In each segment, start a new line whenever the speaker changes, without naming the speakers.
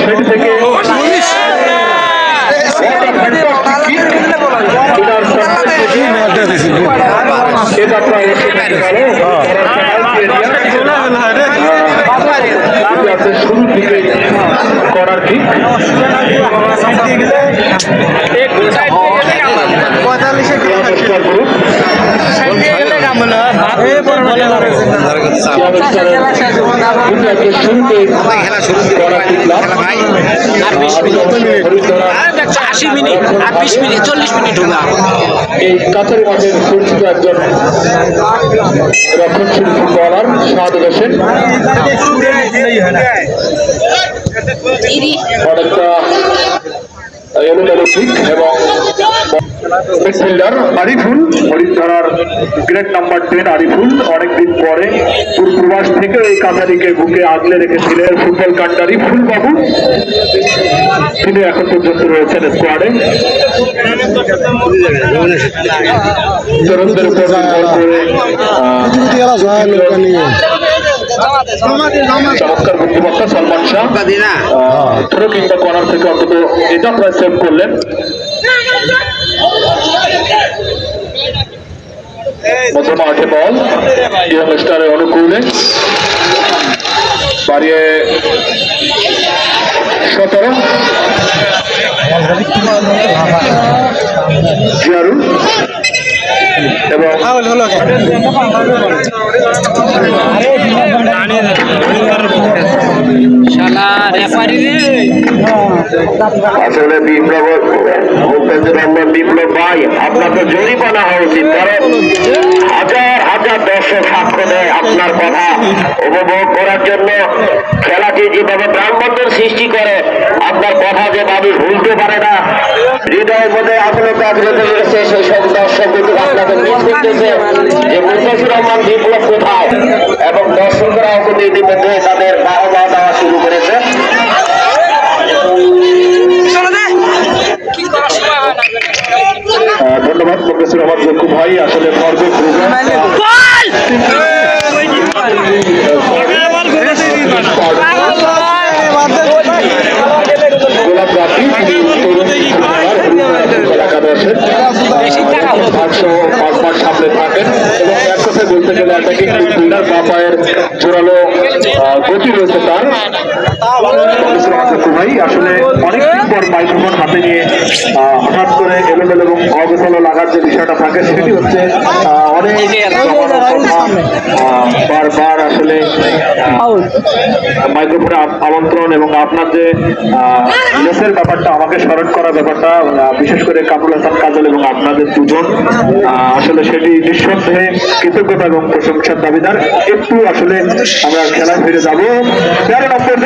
সেটি থেকে শুরুর দিকে করার ঠিক এই কাতারি মাঠের পরিচিত একজন রক্ষণশীল ফুটবলার শাহাদুল হোসেন অনেকটা এলোমেলো ঠিক এবং মিডফিল্ডার আরিফুল হরিদ্ধারার গ্রেড নাম্বার 10 আরিফুল অনেকদিন পরে পূর্বাস থেকে এই কাতারিকে বুকে আগলে রেখেছিলেন ফুটবল কান্ডারি ফুলবাবু, তিনি এখন পর্যন্ত রয়েছেন স্কোয়াডে। তরুণদের উপর চমৎকার বুদ্ধিমত্তা সলমান শাহ থ্রো কিংবা কর্নার থেকে অন্তত এটা প্রায় সেভ করলেন। মধ্য মাঠে বল ইয়ং স্টারের অনুকূলে বাড়িয়ে 17 জিয়ারুল এবং আসলে বিপ্লব ভাই আপনার তো জরিমানা হওয়া উচিত, কারণ হাজার হাজার দর্শক সাক্ষ্য দেয় আপনার কথা উপভোগ করার জন্য। খেলাটি যেভাবে প্রাণবন্ধন সৃষ্টি করে, আপনার কথা যে মানুষ ভুলতে পারে না, হৃদয়ের মধ্যে আকুলতা আগ্রহী রয়েছে, সেই সব দর্শক কিন্তু আপনাকে মিস করতেছে যে মুস্তাফিজুর রহমান বিপ্লব কোথায়, এবং দর্শকরাও কিন্তু ইতিমধ্যে তাদের বাহবা দেওয়া শুরু করেছে। ধন্যবাদ মুস্তাফিজুর রহমান জক্কু ভাই, আসলে ভরপুর গোলাপ রাখি এলাকাবাসীর 505 মাঠ সামনে থাকেন এবং এক কথায় বলতে গেলে অ্যাটাকিং মিডফিল্ডার বা পায়ের জোরালো গতি রয়েছে তার। ভাই আসলে অনেকদিন পর মাইক্রোফোন হাতে নিয়ে হঠাৎ করে এলোমেলো এবং অগোছালো লাগার যে বিষয়টা থাকে, সেটি হচ্ছে অনেক বারবার আসলে মাইক্রোফোনে আমন্ত্রণ এবং আপনার যে লেসের ব্যাপারটা আমাকে স্মরণ করার ব্যাপারটা, বিশেষ করে কামরুল হাসান কাজল এবং আপনাদের দুজন, আসলে সেটি নিঃসন্দেহে কৃতজ্ঞতা এবং প্রশংসার দাবিদার। একটু আসলে আমরা খেলায় ফিরে যাবো। 13 নম্বর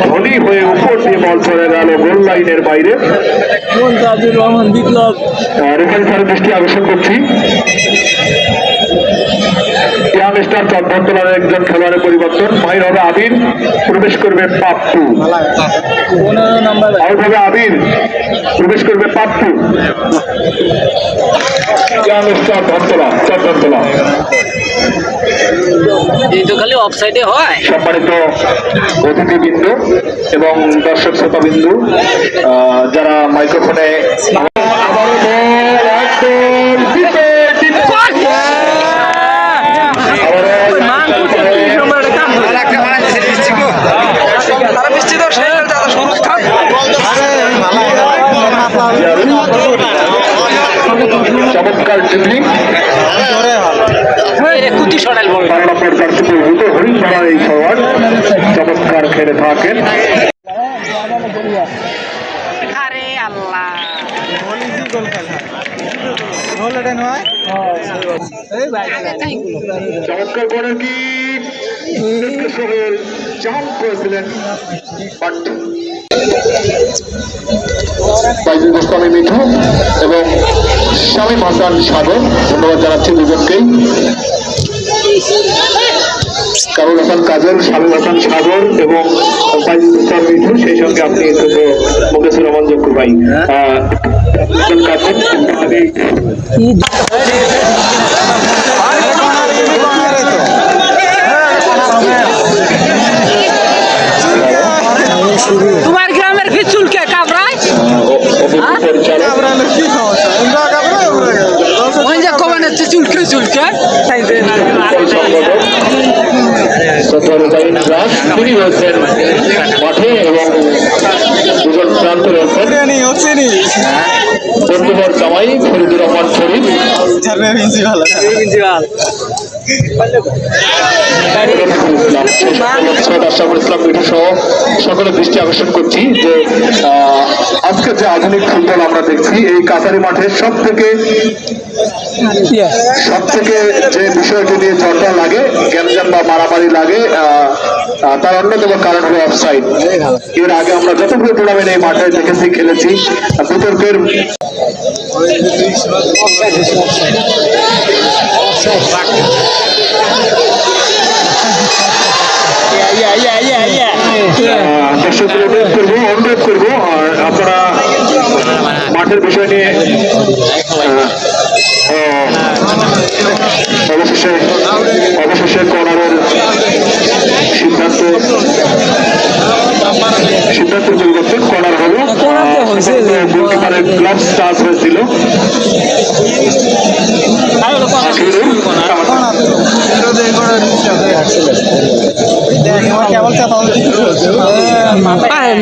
ধনী হয়ে উপর দিয়ে বল চলে গেল গোল লাইনের বাইরে। রেফারি স্যারের দৃষ্টি আকর্ষণ করছি, ইয়াং স্টার চট্টগ্রামের একজন খেলোয়াড়ের পরিবর্তন। বাহির হবে আবির, প্রবেশ করবে পাপ্পু। আউট হবে আবির, প্রবেশ করবে পাপ্পু। Young star Dhanatala Chattogram. সম্মানিত অতিথিবৃন্দ এবং দর্শক শ্রোতাবিন্দু, যারা মাইক্রোফোনে চমৎকার ড্রিবলিং হরিণপাড়ার এই ফরওয়ার্ড চমৎকার খেলে থাকেন। চমৎকার করে কি চাল করেছিলেন বাইজুল গোস্বামী মিঠু এবং শামীম হাসান সাগর, ধন্যবাদ জানাচ্ছি দুজনকেই। কামরুল হাসান কাজল, শামীম হাসান সাগর এবং বাইজুল গোস্বামী মিঠু, সেই সঙ্গে আপনি মুকেশুর রহমান জক্কু ভাই।
চুলকে চুলকে
তিনি রয়েছেন মাঠে এবং দুজন প্রান্ত রয়েছেন বন্ধুবর জামাই ফরিদুর রহমান শরীফ আশরাফুল ইসলাম মিঠু সহ সকলের দৃষ্টি আকর্ষণ করছি যে আজকে যে আধুনিক ফুটবল আমরা দেখছি এই কাছারি মাঠের সব থেকে যে বিষয়টি নিয়ে জটলা লাগে গ্যাঞ্জাম বা মারামারি লাগে তার অন্যতম কারণ হলো অফসাইড। এর আগে আমরা যতগুলো টুর্নামেন্ট এই মাঠে দেখেছি খেলেছি বিতর্কের দর্শকদের অনুরোধ করবো আর আপনারা মাঠের বিষয় নিয়ে অবশেষে কর্নারের সিদ্ধান্ত পরিবর্তন কর্নার হলো গোলকিপারের গ্লাভস টাচ হয়েছিল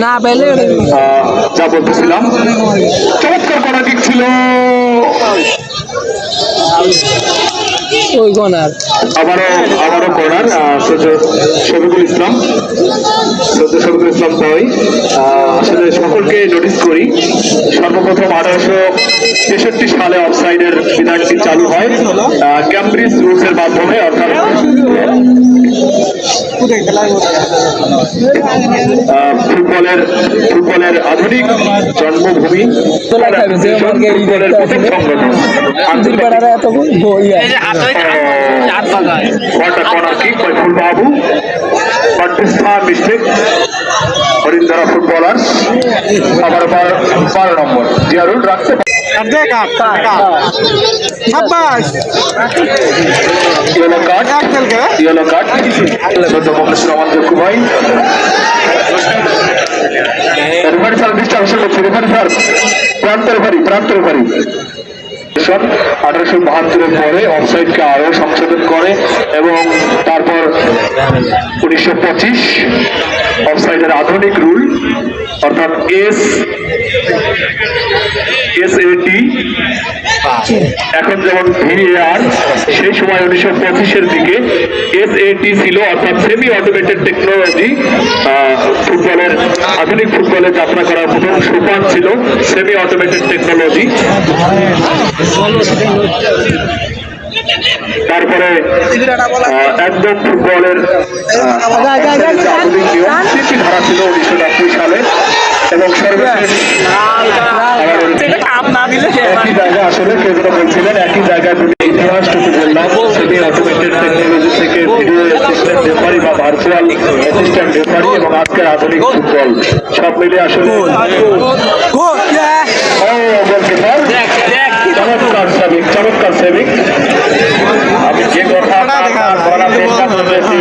না পেলে
যা বলতেছিলাম চমৎকার কর্নার কিক ছিল
ওই গনার
আবারও কর্নার শফিকুল ইসলাম তাই আসলে সকলকে নোটিস করি সর্বপ্রথম 1863 সালে অফসাইডের বিধানটি চালু হয় ক্যামব্রিজ রুলসের মাধ্যমে অর্থাৎ ফুটবলের আধুনিক জন্মভূমি ফুটবলের প্রথম সংগঠন বাবু মিস্টেক হরিন্দারা ফুটবলার আবার 12 নম্বর জিয়ারুল রাখতে ইয়েলো কার্ড রহমান জক্কু ভাই রেফারি স্যার দৃষ্টি আকর্ষণ করছে রেফারি স্যার প্রান্ত রেফারি 1872 পরে অফসাইডকে আরো সংশোধন করে এবং তারপর 1925 অফসাইডের আধুনিক রুল অর্থাৎ SAT এখন যেমন VAR সেই সময় 1925-এর দিকে SAT ছিল অর্থাৎ সেমি অটোমেটেড টেকনোলজি ফুটবলের আধুনিক ফুটবলে যাত্রা করার প্রথম সোপান ছিল সেমি অটোমেটেড টেকনোলজি। তারপরে একদম ফুটবলের আধুনিক নিয়ম তিনটি ধারা ছিল 1990 সালে এবং সর্বশেষ একই জায়গায় আসলে কেউ যেটা বলছিলেন একই জায়গায় ইতিহাসটুকু বললাম সেমি অটোমেটেড টেকনোলজি থেকে ভিডিও অ্যাসিস্ট্যান্ট রেফারি বা ভার্চুয়াল অ্যাসিস্ট্যান্ট রেফারি এবং আজকের আধুনিক ফুটবল সব মিলিয়ে আসলে চমৎকার সেভিং আমি যে কথা বলার চেষ্টা করেছি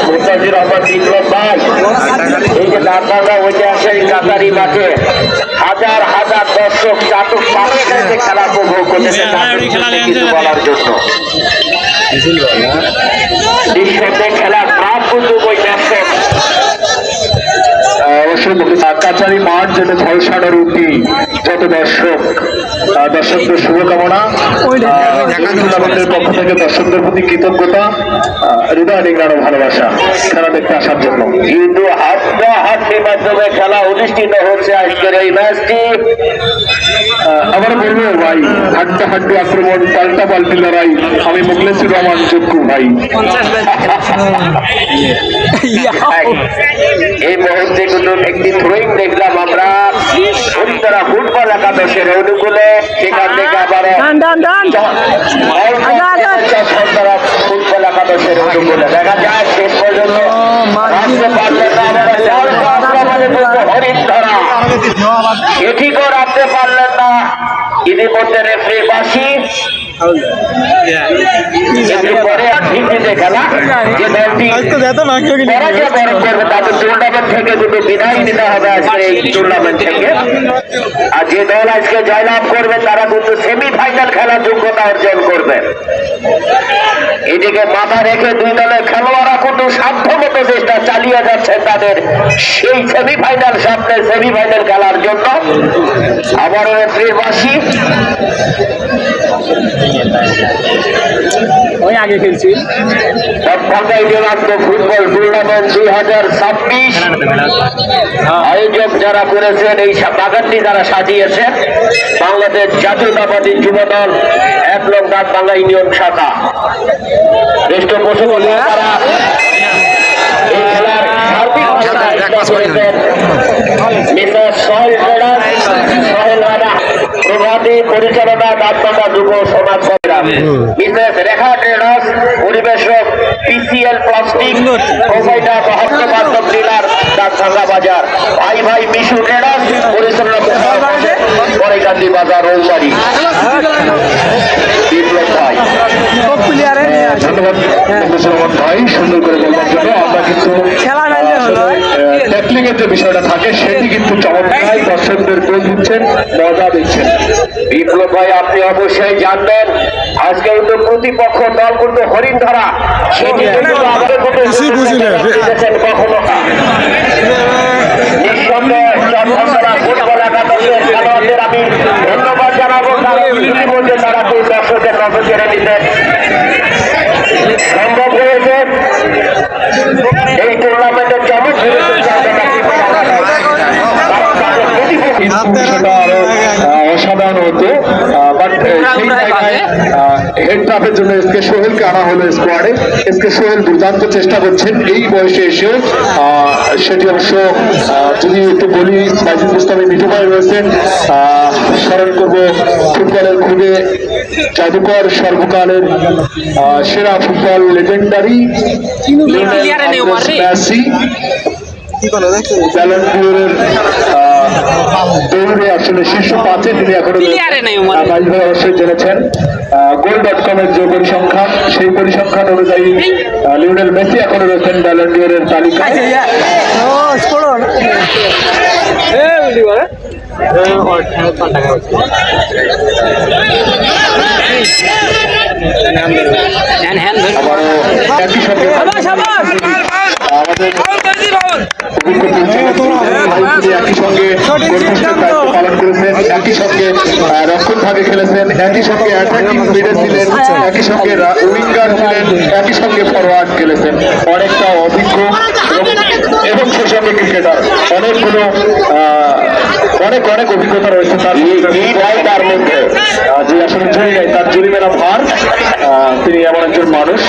মুস্তাফিজুর রহমান বিপ্লব ভাই এই যে দাঁড়ানো ঐতিহাসিক কাতারি মাঠে হাজার হাজার দর্শক চাটক পাশে খেলা উপভোগ করতেছে কিছু বলার জন্য বিশ্বতে খেলার প্রাণ কিন্তু ওই দর্শক কাছারি মাঠ যেটা ঝলসানোর উঠি যত দর্শকদের শুভকামনা টুর্নামেন্টের পক্ষ থেকে দর্শকদের প্রতি কৃতজ্ঞতা হৃদয় নিংড়ানো ভালোবাসা খেলা দেখতে আসার জন্য। কিন্তু হাড্ডাহাড্ডির মাধ্যমে খেলা অনুষ্ঠিত হচ্ছে আজকের এই ম্যাচটি। আবার বলবো ভাই হাড্ডাহাড্ডি আক্রমণ পাল্টাপাল্টি লড়াই আমি মুখলেসুর রহমান জক্কু ভাই এই মুহূর্তে একটি থ্রোয়িং দেখলাম আমরা হরিদ্বারা ফুটবল একাদশের অনুকূলে সেখান থেকে আবার ফুটবল একাদশের অনুকূলে দেখা যায় শেষ পর্যন্ত হরিদ্বারা এটিকেও রাখতে পারলেন না ইতিমধ্যে রেফারি বাসি পরে ভিত্তিতে
খেলা। যে দলটি পরাজয় বরণ করবে তাদের টুর্নামেন্ট থেকে দুটো বিদায় নিতে হবে আজকে এই টুর্নামেন্ট থেকে। আর যে দল আজকে জয়লাভ করবে তারা কিন্তু সেমিফাইনাল খেলার যোগ্যতা অর্জন করবে। এদিকে মাথা রেখে দুই দলের খেলোয়াড়রা কিন্তু সাধ্যমতো চেষ্টা চালিয়ে যাচ্ছেন তাদের সেই সেমিফাইনাল স্বপ্নের সেমিফাইনাল খেলার জন্য। আবারও রেফারির বাঁশি।
আগে খেলছি
ফুটবল টুর্নামেন্ট 2026 আয়োজক যারা করেছেন এই বাগানটি যারা সাজিয়েছেন বাংলাদেশ জাতীয়তাবাদী যুব দল 1 নং দাঁতভাঙ্গা ইউনিয়ন শাখা পৃষ্ঠপোষক তারা এই খেলার সার্বিক প্রভাতী পরিচালনা দাঁতভাঙ্গা যুব সমাজ মিসেস রেখা ট্রেডার্স পরিবেশক PCL plastic provider Mahatma dealer Dantbhanga বাজার ভাই ভাই মিশু ট্রেডার্স পরিচালনা পরেকান্দি বাজার রৌমারি। বিপ্লব ভাই
ধন্যবাদ ভাই সুন্দর করে বলবার জন্য। আমরা কিন্তু ট্যাকলিং এর যে বিষয়টা থাকে সেটি কিন্তু চমৎকার দর্শকদের গোল দিচ্ছেন, মজা দিচ্ছেন।
বিপ্লব ভাই আপনি অবশ্যই জানবেন আজকে কিন্তু প্রতিপক্ষ দল কিন্তু হরিণ ধরা সেটি কিন্তু আমাদের কখনো নিঃসন্দেহে ফুটবল একাদশের খেলোয়াড়দের আমি ধন্যবাদ জানাবো কারণ ইতিমধ্যে তারা দুই দর্শকের নজর কেড়ে নিতে সম্ভব হয়েছে। এই টুর্নামেন্টের চমক
সেটা আরো অসাধারণ হতো, বাট সেই জায়গায় হেড ট্রাফের জন্য এসকে সোহেলকে আনা হলো স্কোয়াডে। এসকে সোহেল দুর্দান্ত চেষ্টা করছেন এই বয়সে এসেও। সেটি অবশ্য যদি একটু বলি বাইজিদ মুস্তামি মিঠু ভাই রয়েছেন, স্মরণ করবো ফুটবলের খুবই জাদুকর সর্বকালের সেরা ফুটবল লেজেন্ডারি মেসি দৌড়ে আসলে শীর্ষ 5-এ তিনি এখনো অবশ্যই জেনেছেন। goal.com এর যে পরিসংখ্যান সেই পরিসংখ্যান অনুযায়ী লিওনেল মেসি এখনো রয়েছেন ব্যালন ডিওরের তালিকায়। একই সঙ্গে আমাদের একই সঙ্গে পালন করেছেন, একই সঙ্গে রক্ষণ ভাগে খেলেছেন, একই সঙ্গে অ্যাটাকিং মিডে ছিলেন, একই সঙ্গে উইঙ্গার ছিলেন, একই সঙ্গে ফরওয়ার্ড খেলেছেন। অনেকটা অভিজ্ঞ এবং সেই সঙ্গে ক্রিকেটার অনেকগুলো অনেক অভিজ্ঞতা রয়েছে তার মধ্যে। যে আসলে জুড়ি নেই তার জুড়িমেরা ভার, তিনি এমন একজন মানুষ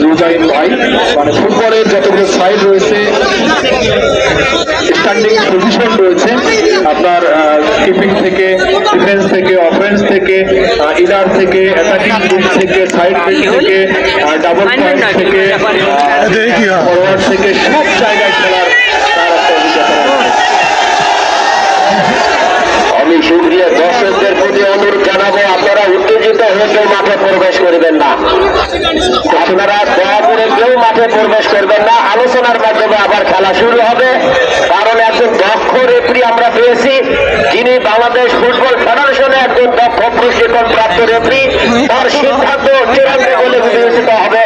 রুজাইন ভাই। মানে ফুটবলের যতগুলো সাইড রয়েছে, স্ট্যান্ডিং পজিশন রয়েছে আপনার কিপিং থেকে, ডিফেন্স থেকে, অফেন্স থেকে, ইনার থেকে, অ্যাটাকিং মিড থেকে, সাইড মিড থেকে, ডাবল পয়েন্ট থেকে, ফরওয়ার্ড থেকে সব জায়গায় খেলার তার একটা অভিজ্ঞতা রয়েছে।
আমি সুপ্রিয় দর্শকদের প্রতি অনুরোধ জানাবো আপনারা উত্তেজিত হয়ে কেউ মাঠে প্রবেশ করবেন না। আপনারা দয়া করে কেউ মাঠে প্রবেশ করবেন না। আলোচনার মাধ্যমে আবার খেলা শুরু হবে। কারণ একজন দক্ষ রেফারি আমরা পেয়েছি, যিনি বাংলাদেশ ফুটবল ফেডারেশনে একজন দক্ষ প্রশিক্ষণ প্রাপ্ত রেফারি। তার সিদ্ধান্ত চূড়ান্ত বলে বিবেচিত হবে।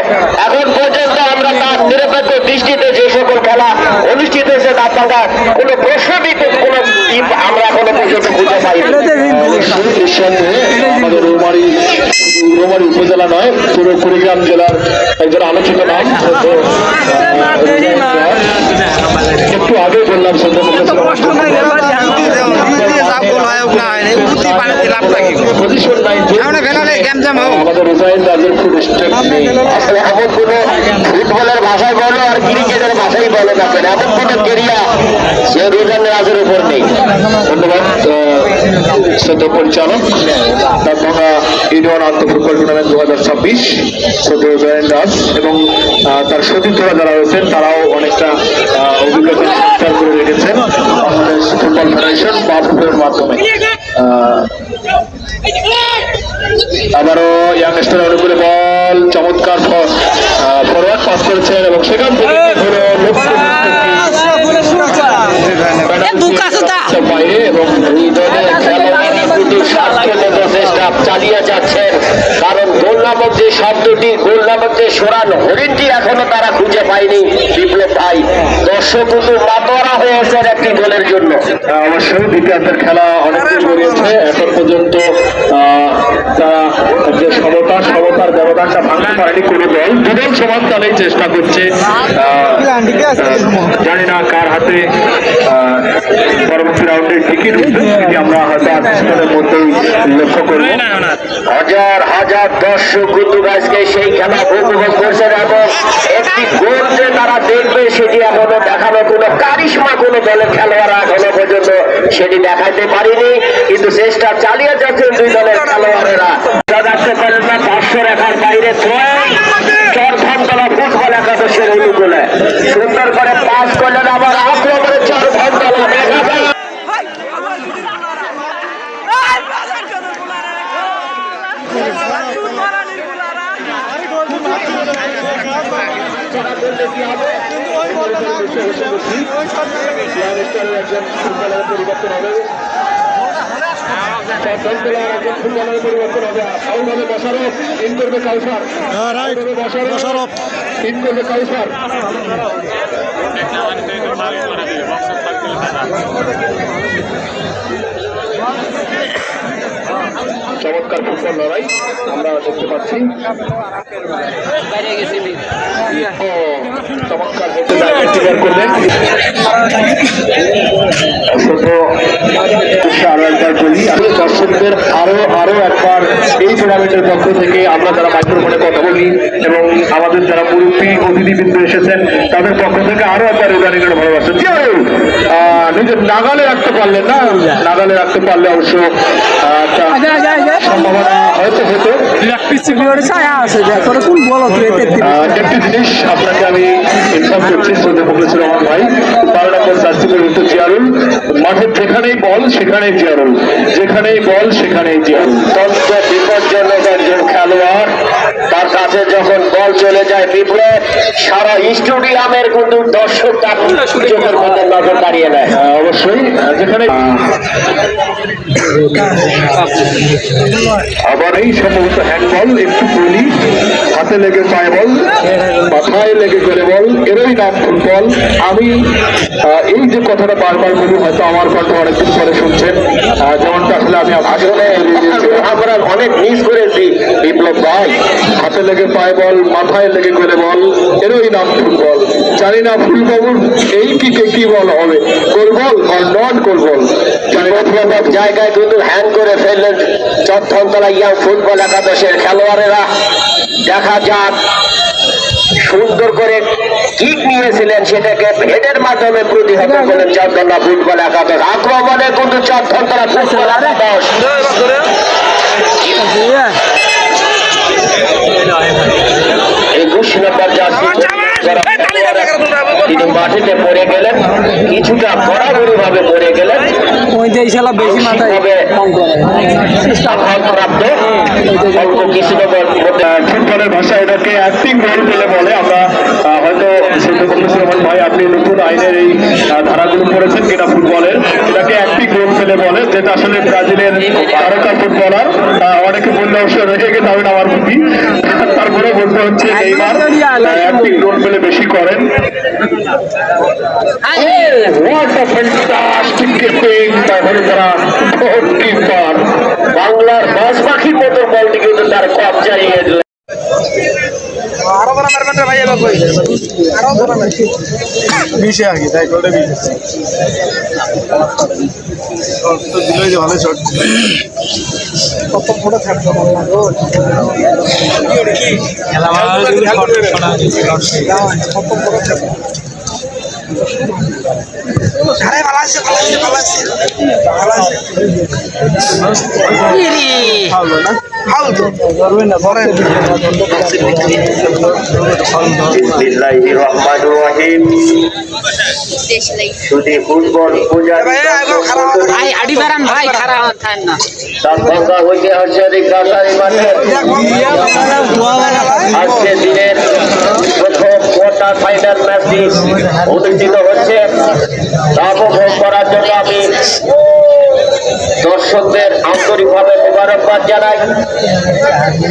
এখন পর্যন্ত আমরা তার নিরপেক্ষ দৃষ্টিতে যে সকল খেলা অনুষ্ঠিত হয়েছে তার টাকা কোন প্রশ্নবিদ কোন আমরা এখনো পর্যন্ত খুঁজে পাই।
আমাদের রৌমারী উপজেলা নয়, পুরো কুড়িগ্রাম জেলার একজন আলোচিত নাম। একটু আগে বললাম আমাদের রুজাইন রাজের খুব
আসলে এমন কোন ফুটবলের ভাষায় বলো আর ক্রিকেটের ভাষাই বলো না কেন, এমন কোন কেরিয়া সে রুজাইন রাজের উপর নেই।
ধন্যবাদ শ্রদ্ধা পরিচালক দাঁতভাঙ্গা ইউনিয়ন আন্তঃফুটবল টুর্নামেন্ট 2026 শ্রদ্ধা রুজাইন রাজ এবং তার সতীর্থরা যারা রয়েছেন তারাও অনেকটা অভিজ্ঞতা সঞ্চার করে রেখেছেন বাংলাদেশ ফুটবল ফেডারেশন বা ফুটবলের মাধ্যমে। আবারও ইয়াংস্টার অনুকূলে বল বল চমৎকার ফরওয়ার্ড পাস করেছেন এবং সেখান থেকে হলো বাইরে এবং
দুই দলের খেলোয়াড়রা দুটি সাতক্ষণে প্রচেষ্টা চালিয়ে যাচ্ছেন, কারণ গোল নামক যে শব্দটি, গোল নামক যে সোরান হরিণটি এখনো তারা খুঁজে পায়নি। বিপ্লব ভাই, দর্শক কিন্তু মাতোয়ারা হয়েছেন একটি গোলের জন্য।
অবশ্যই দ্বিতীয়ার্ধের খেলা অনেকদিন গড়িয়েছে, এখন পর্যন্ত তারা যে সমতার ব্যবধানটা ভাঙতে পারেনি কোনো দল। দুদল সমান তালেই চেষ্টা করছে, জানি না কার হাতে পরবর্তী রাউন্ডের টিকিট সেটি আমরা হয়তো কিছুক্ষণের মধ্যেই লক্ষ্য করবো।
হাজার হাজার দর্শক কিন্তু আজকে সেই খেলা উপভোগ করছেন এবং একটি গোল যে তারা দেখবে সেটি এখনো দেখানো কোনো কারিশমা কোনো দলের খেলোয়াড়রা এখনো পর্যন্ত সেটি দেখাতে পারেনি, কিন্তু চেষ্টা চালিয়ে যাচ্ছেন দুই দলের খেলোয়াড়েরা। রাখতে পারেন না 500 রেখার বাইরে চরধনতলা ফুটবল একাদশের অনুকূলে সুন্দর করে পাস করলেন, আবার আক্রমণের চরধনতলা দেখা যায়।
পরিবর্তন হবে, পরিবর্তন হবে। আউল বসারফ ইন করবে কাউসার, বসারফ ইন করবে কাউসার। চমৎকার ফুটবল লড়াই আমরা দেখতে পাচ্ছি। চমৎকার করবেন দর্শকদের আরো একবার এই টুর্নামেন্টের পক্ষ থেকে আমরা যারা মাইক্রোফোনে কথা বলি এবং আমাদের যারা মুরব্বী অতিথিবৃন্দ এসেছেন তাদের পক্ষ থেকে আরো একবার উদাহরণের ভালোবাসেন। নিজের নাগালে রাখতে পারলেন না, নাগালে রাখতে পারলে অবশ্য সম্ভাবনা হয়তো হতো। একটি জিনিস আপনাকে আমি ইনফর্ম করছি, রহমান ভাই 12 নম্বর জার্সি পরিহিত জিয়ারুল, মাঠের যেখানেই বল সেখানেই জিয়ারুল, যেখানেই বল সেখানেই জিয়ারুল।
তন্ত্র বিপজ্জনক একজন খেলোয়াড়, তার কাছে যখন বল চলে যায় বিপ্লব, সারা স্টেডিয়ামের কিন্তু দর্শক তার চোখের মধ্যে নজর দাঁড়িয়ে নেয়।
অবশ্যই যেখানে আবার এই সম্ভবত হ্যান্ডবল, একটু বলি হাতে লেগে পায়ে বল, মাথায় লেগে গেলে বল, এরই নাম ফুটবল। আমি এই যে কথাটা বারবার বলি, হয়তো আমার কণ্ঠ অনেকদিন পরে শুনছেন, যেমনটা আসলে আমি আসলে
আমরা অনেক মিস করেছি বিপ্লব ভাই।
হাতে লেগে পায়ে বল, মাথায় লেগে গেলে বল, এরই নাম ফুটবল। জানি না ফুলবাবুর এই কিকে কি বল হবে, গোলবল আর নন গোলবল।
জায়গায় কিন্তু হ্যান্ড করে ফেললেন চরধনতলা ইয়াং ফুটবল একাদশের খেলোয়াড়েরা। দেখা যাক, সুন্দর করে কিক নিয়েছিলেন, সেটাকে হেডের মাধ্যমে প্রতিহত করলেন চরধনতলা ফুটবল একাদশ। আক্রমণে কিন্তু চরধনতলা ফুটবল একাদশ এই 20 নম্বর জার্সি তিনি মাটিতে পড়ে গেলেন, কিছুটা বরাবরি ভাবে পড়ে গেলেন,
ফুটবলের ভাষায় এটাকে অ্যাক্টিং রোল বলে বলে। আমরা হয়তো রহমান ভাই আপনি নতুন আইনের এই ধারাগুলো পড়েছেন কিনা ফুটবলের, এটাকে অ্যাক্টিং রোল পেলে বলে, যেটা আসলে ব্রাজিলের তারকা ফুটবলার অনেকে বললে অবশ্য রেখে গেতে হবে আমার প্রতি, তারপরে বলতে হচ্ছে নেইমার অ্যাক্টিং রোল পেলে বেশি করেন। What a fantastic keeping by Holgara goalkeeper.
বাংলার বাস পাখির মতো বলটি কিন্তু তার কবজায় নিয়ে দিলেন।
আরো বড় মারবেন রে ভাই, এবার কই আরো বড় মার বিশে আর কি তাই গোলটা বিশে তো দিলই যে ভালো শট কত বড় থাকতো না গোল খেলা ভালো হলে শট শোনা কত বড় থাকতো। আরে ভালো আছে ভালো না ফাউল তো ধরবেন না ধরেন।
বিসমিল্লাহির রহমানির রহিম। শুধু ফুটবল পূজা
ভাই আডি বারান ভাই খারাপ থাকেন না
তার ভাঙা হইতে হচ্ছে কাছারি মাঠে আজকে দিনের প্রথম কোয়ার্টার ফাইনাল ম্যাচটি অনুষ্ঠিত হচ্ছে তা উপভোগ করার জন্য আমি দর্শকদের আন্তরিকভাবে মোবারকবাদ জানাই।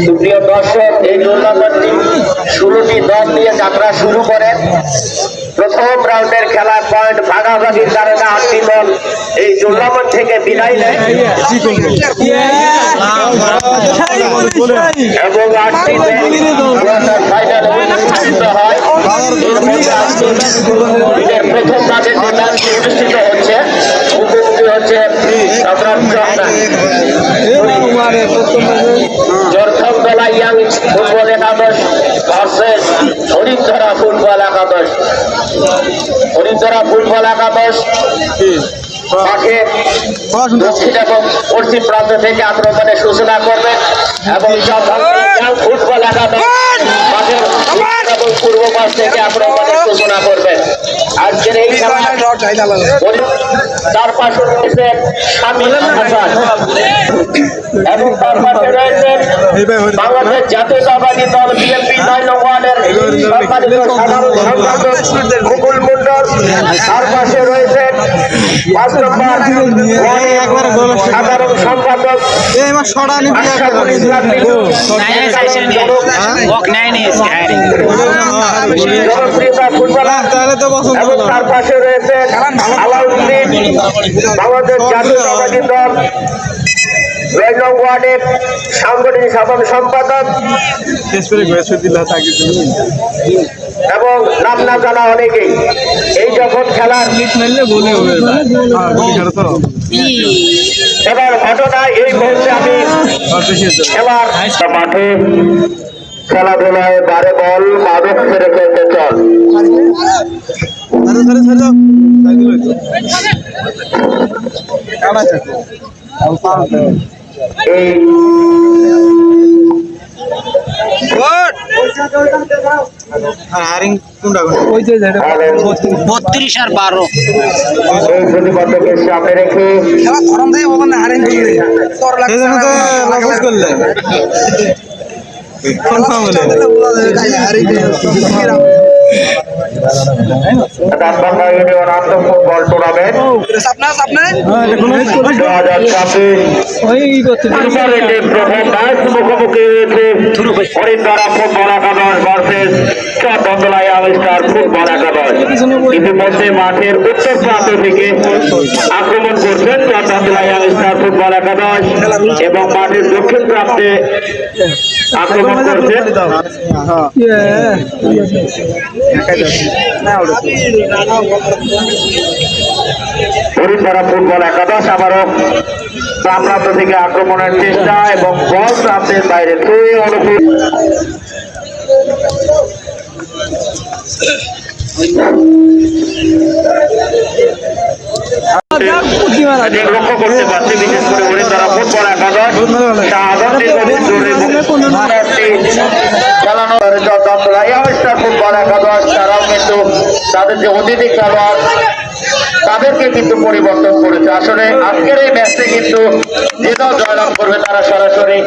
সুপ্রিয় দর্শক, এই টুর্নামেন্টটি 16টি দল নিয়ে যাত্রা শুরু করে। প্রথম রাউন্ডের খেলার পয়েন্ট ভাগাভাগির কারণে 8টি দল এই টুর্নামেন্ট থেকে বিদায় নেয় এবং 8টি কোয়ার্টার ফাইনাল অনুষ্ঠিত হয়। দিনের প্রথম ম্যাচে যে ম্যাচটি অনুষ্ঠিত হচ্ছে মুখোমুখি হচ্ছে জরথমতলা ইয়াং ফুটবল একাদশ ভার্সেস হরিণধরা ফুটবল একাদশ। হরিণধরা ফুটবল একাদশ মাঠে দক্ষিণ এবং পশ্চিম প্রান্ত থেকে আক্রমণের সূচনা করবে এবং ফুটবল একাদশ মাঠের এবং পূর্ব পাশ থেকে আক্রমণের সূচনা করবেন। আজকের এই তার পাশে রয়েছে শামিল হাসান এবং তার পাশে রয়েছে বাংলাদেশ জাতীয়তাবাদী দল বিএনপি 9 নং ওয়ার্ডের সম্মানিত সাধারণ সম্পাদক মুকুল মন্ডল। তার পাশে রয়েছে 5 নম্বর সাধারণ সম্পাদক আশরাফুল ইসলাম মিলু। জনপ্রিয়তা ফুটবল এবং তার পাশে রয়েছে আলাউদ্দিন বাংলাদেশ জাতীয়তাবাদী দল 9 নং ওয়ার্ডের সাংগঠনিক সাধারণ সম্পাদক এবং নাম না জানা অনেকেই। এই যখন খেলার এবার ঘটনা এই মুহূর্তে আমি খেলার মাঠে খেলাধুলায় বারে বল মাদক ছেড়ে খেলতে চল। এই
32 আর 12
এই প্রতিবন্ধকে সামনে রেখে দাঁতবান্ধা ইউনিয়ন আন্তঃ ফুটবল টুর্নামেন্ট 2026 প্রথম ম্যাচ মুখোমুখি হয়েছে হরিণধরা ফুটবল একাদশ versus Chittagong Young Star football একাদশ। ইতিমধ্যে মাঠের উত্তর প্রান্ত থেকে আক্রমণ করছেন চট্টগ্রাম ইয়াং স্টার ফুটবল একাদশ এবং মাঠের দক্ষিণ প্রান্তে আক্রমণ করছেন হরিণধরা ফুটবল একাদশ। আবারও বাম প্রান্ত থেকে আক্রমণের চেষ্টা এবং বল প্রান্তের বাইরে থ্রুই অনুকূল লক্ষ্য করতে পারছি বিশেষ করে হরিণধরা ফুটবল একাদশ চালানো ফুটবল একাদশ। তারাও কিন্তু তাদের যে অতিথি খেলোয়াড় তাদেরকে কিন্তু পরিবর্তন করেছে। আসলে আজকের এই ম্যাচে কিন্তু যে দল জয়লাভ করবে তারা সরাসরি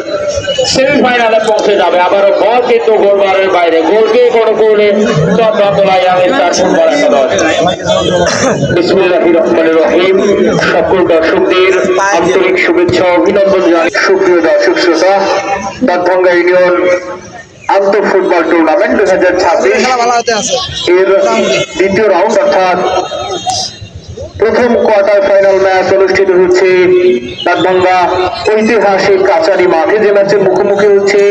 সেমিফাইনালে পৌঁছে যাবে। আবারও বল কিন্তু গোলবারের বাইরে, গোলকে কোনো গোলে চট্টগ্রাম ইয়াং স্টার ফুটবল একাদশ। বিসমিল্লাহির রহমানির রহিম। সকল দর্শকদের আন্তরিক শুভেচ্ছা অভিনন্দন জানাই। সুপ্রিয় দর্শক শ্রোতা, দাঁতভাঙ্গা ইউনিয়ন আন্তঃ ফুটবল টুর্নামেন্ট 2026 এর দ্বিতীয় রাউন্ড অর্থাৎ প্রথম কোয়ার্টার ফাইনাল ম্যাচ অনুষ্ঠিত হচ্ছে দাঁতভাঙ্গা ঐতিহাসিক কাচারি মাঠে। যে ম্যাচের মুখোমুখি হচ্ছে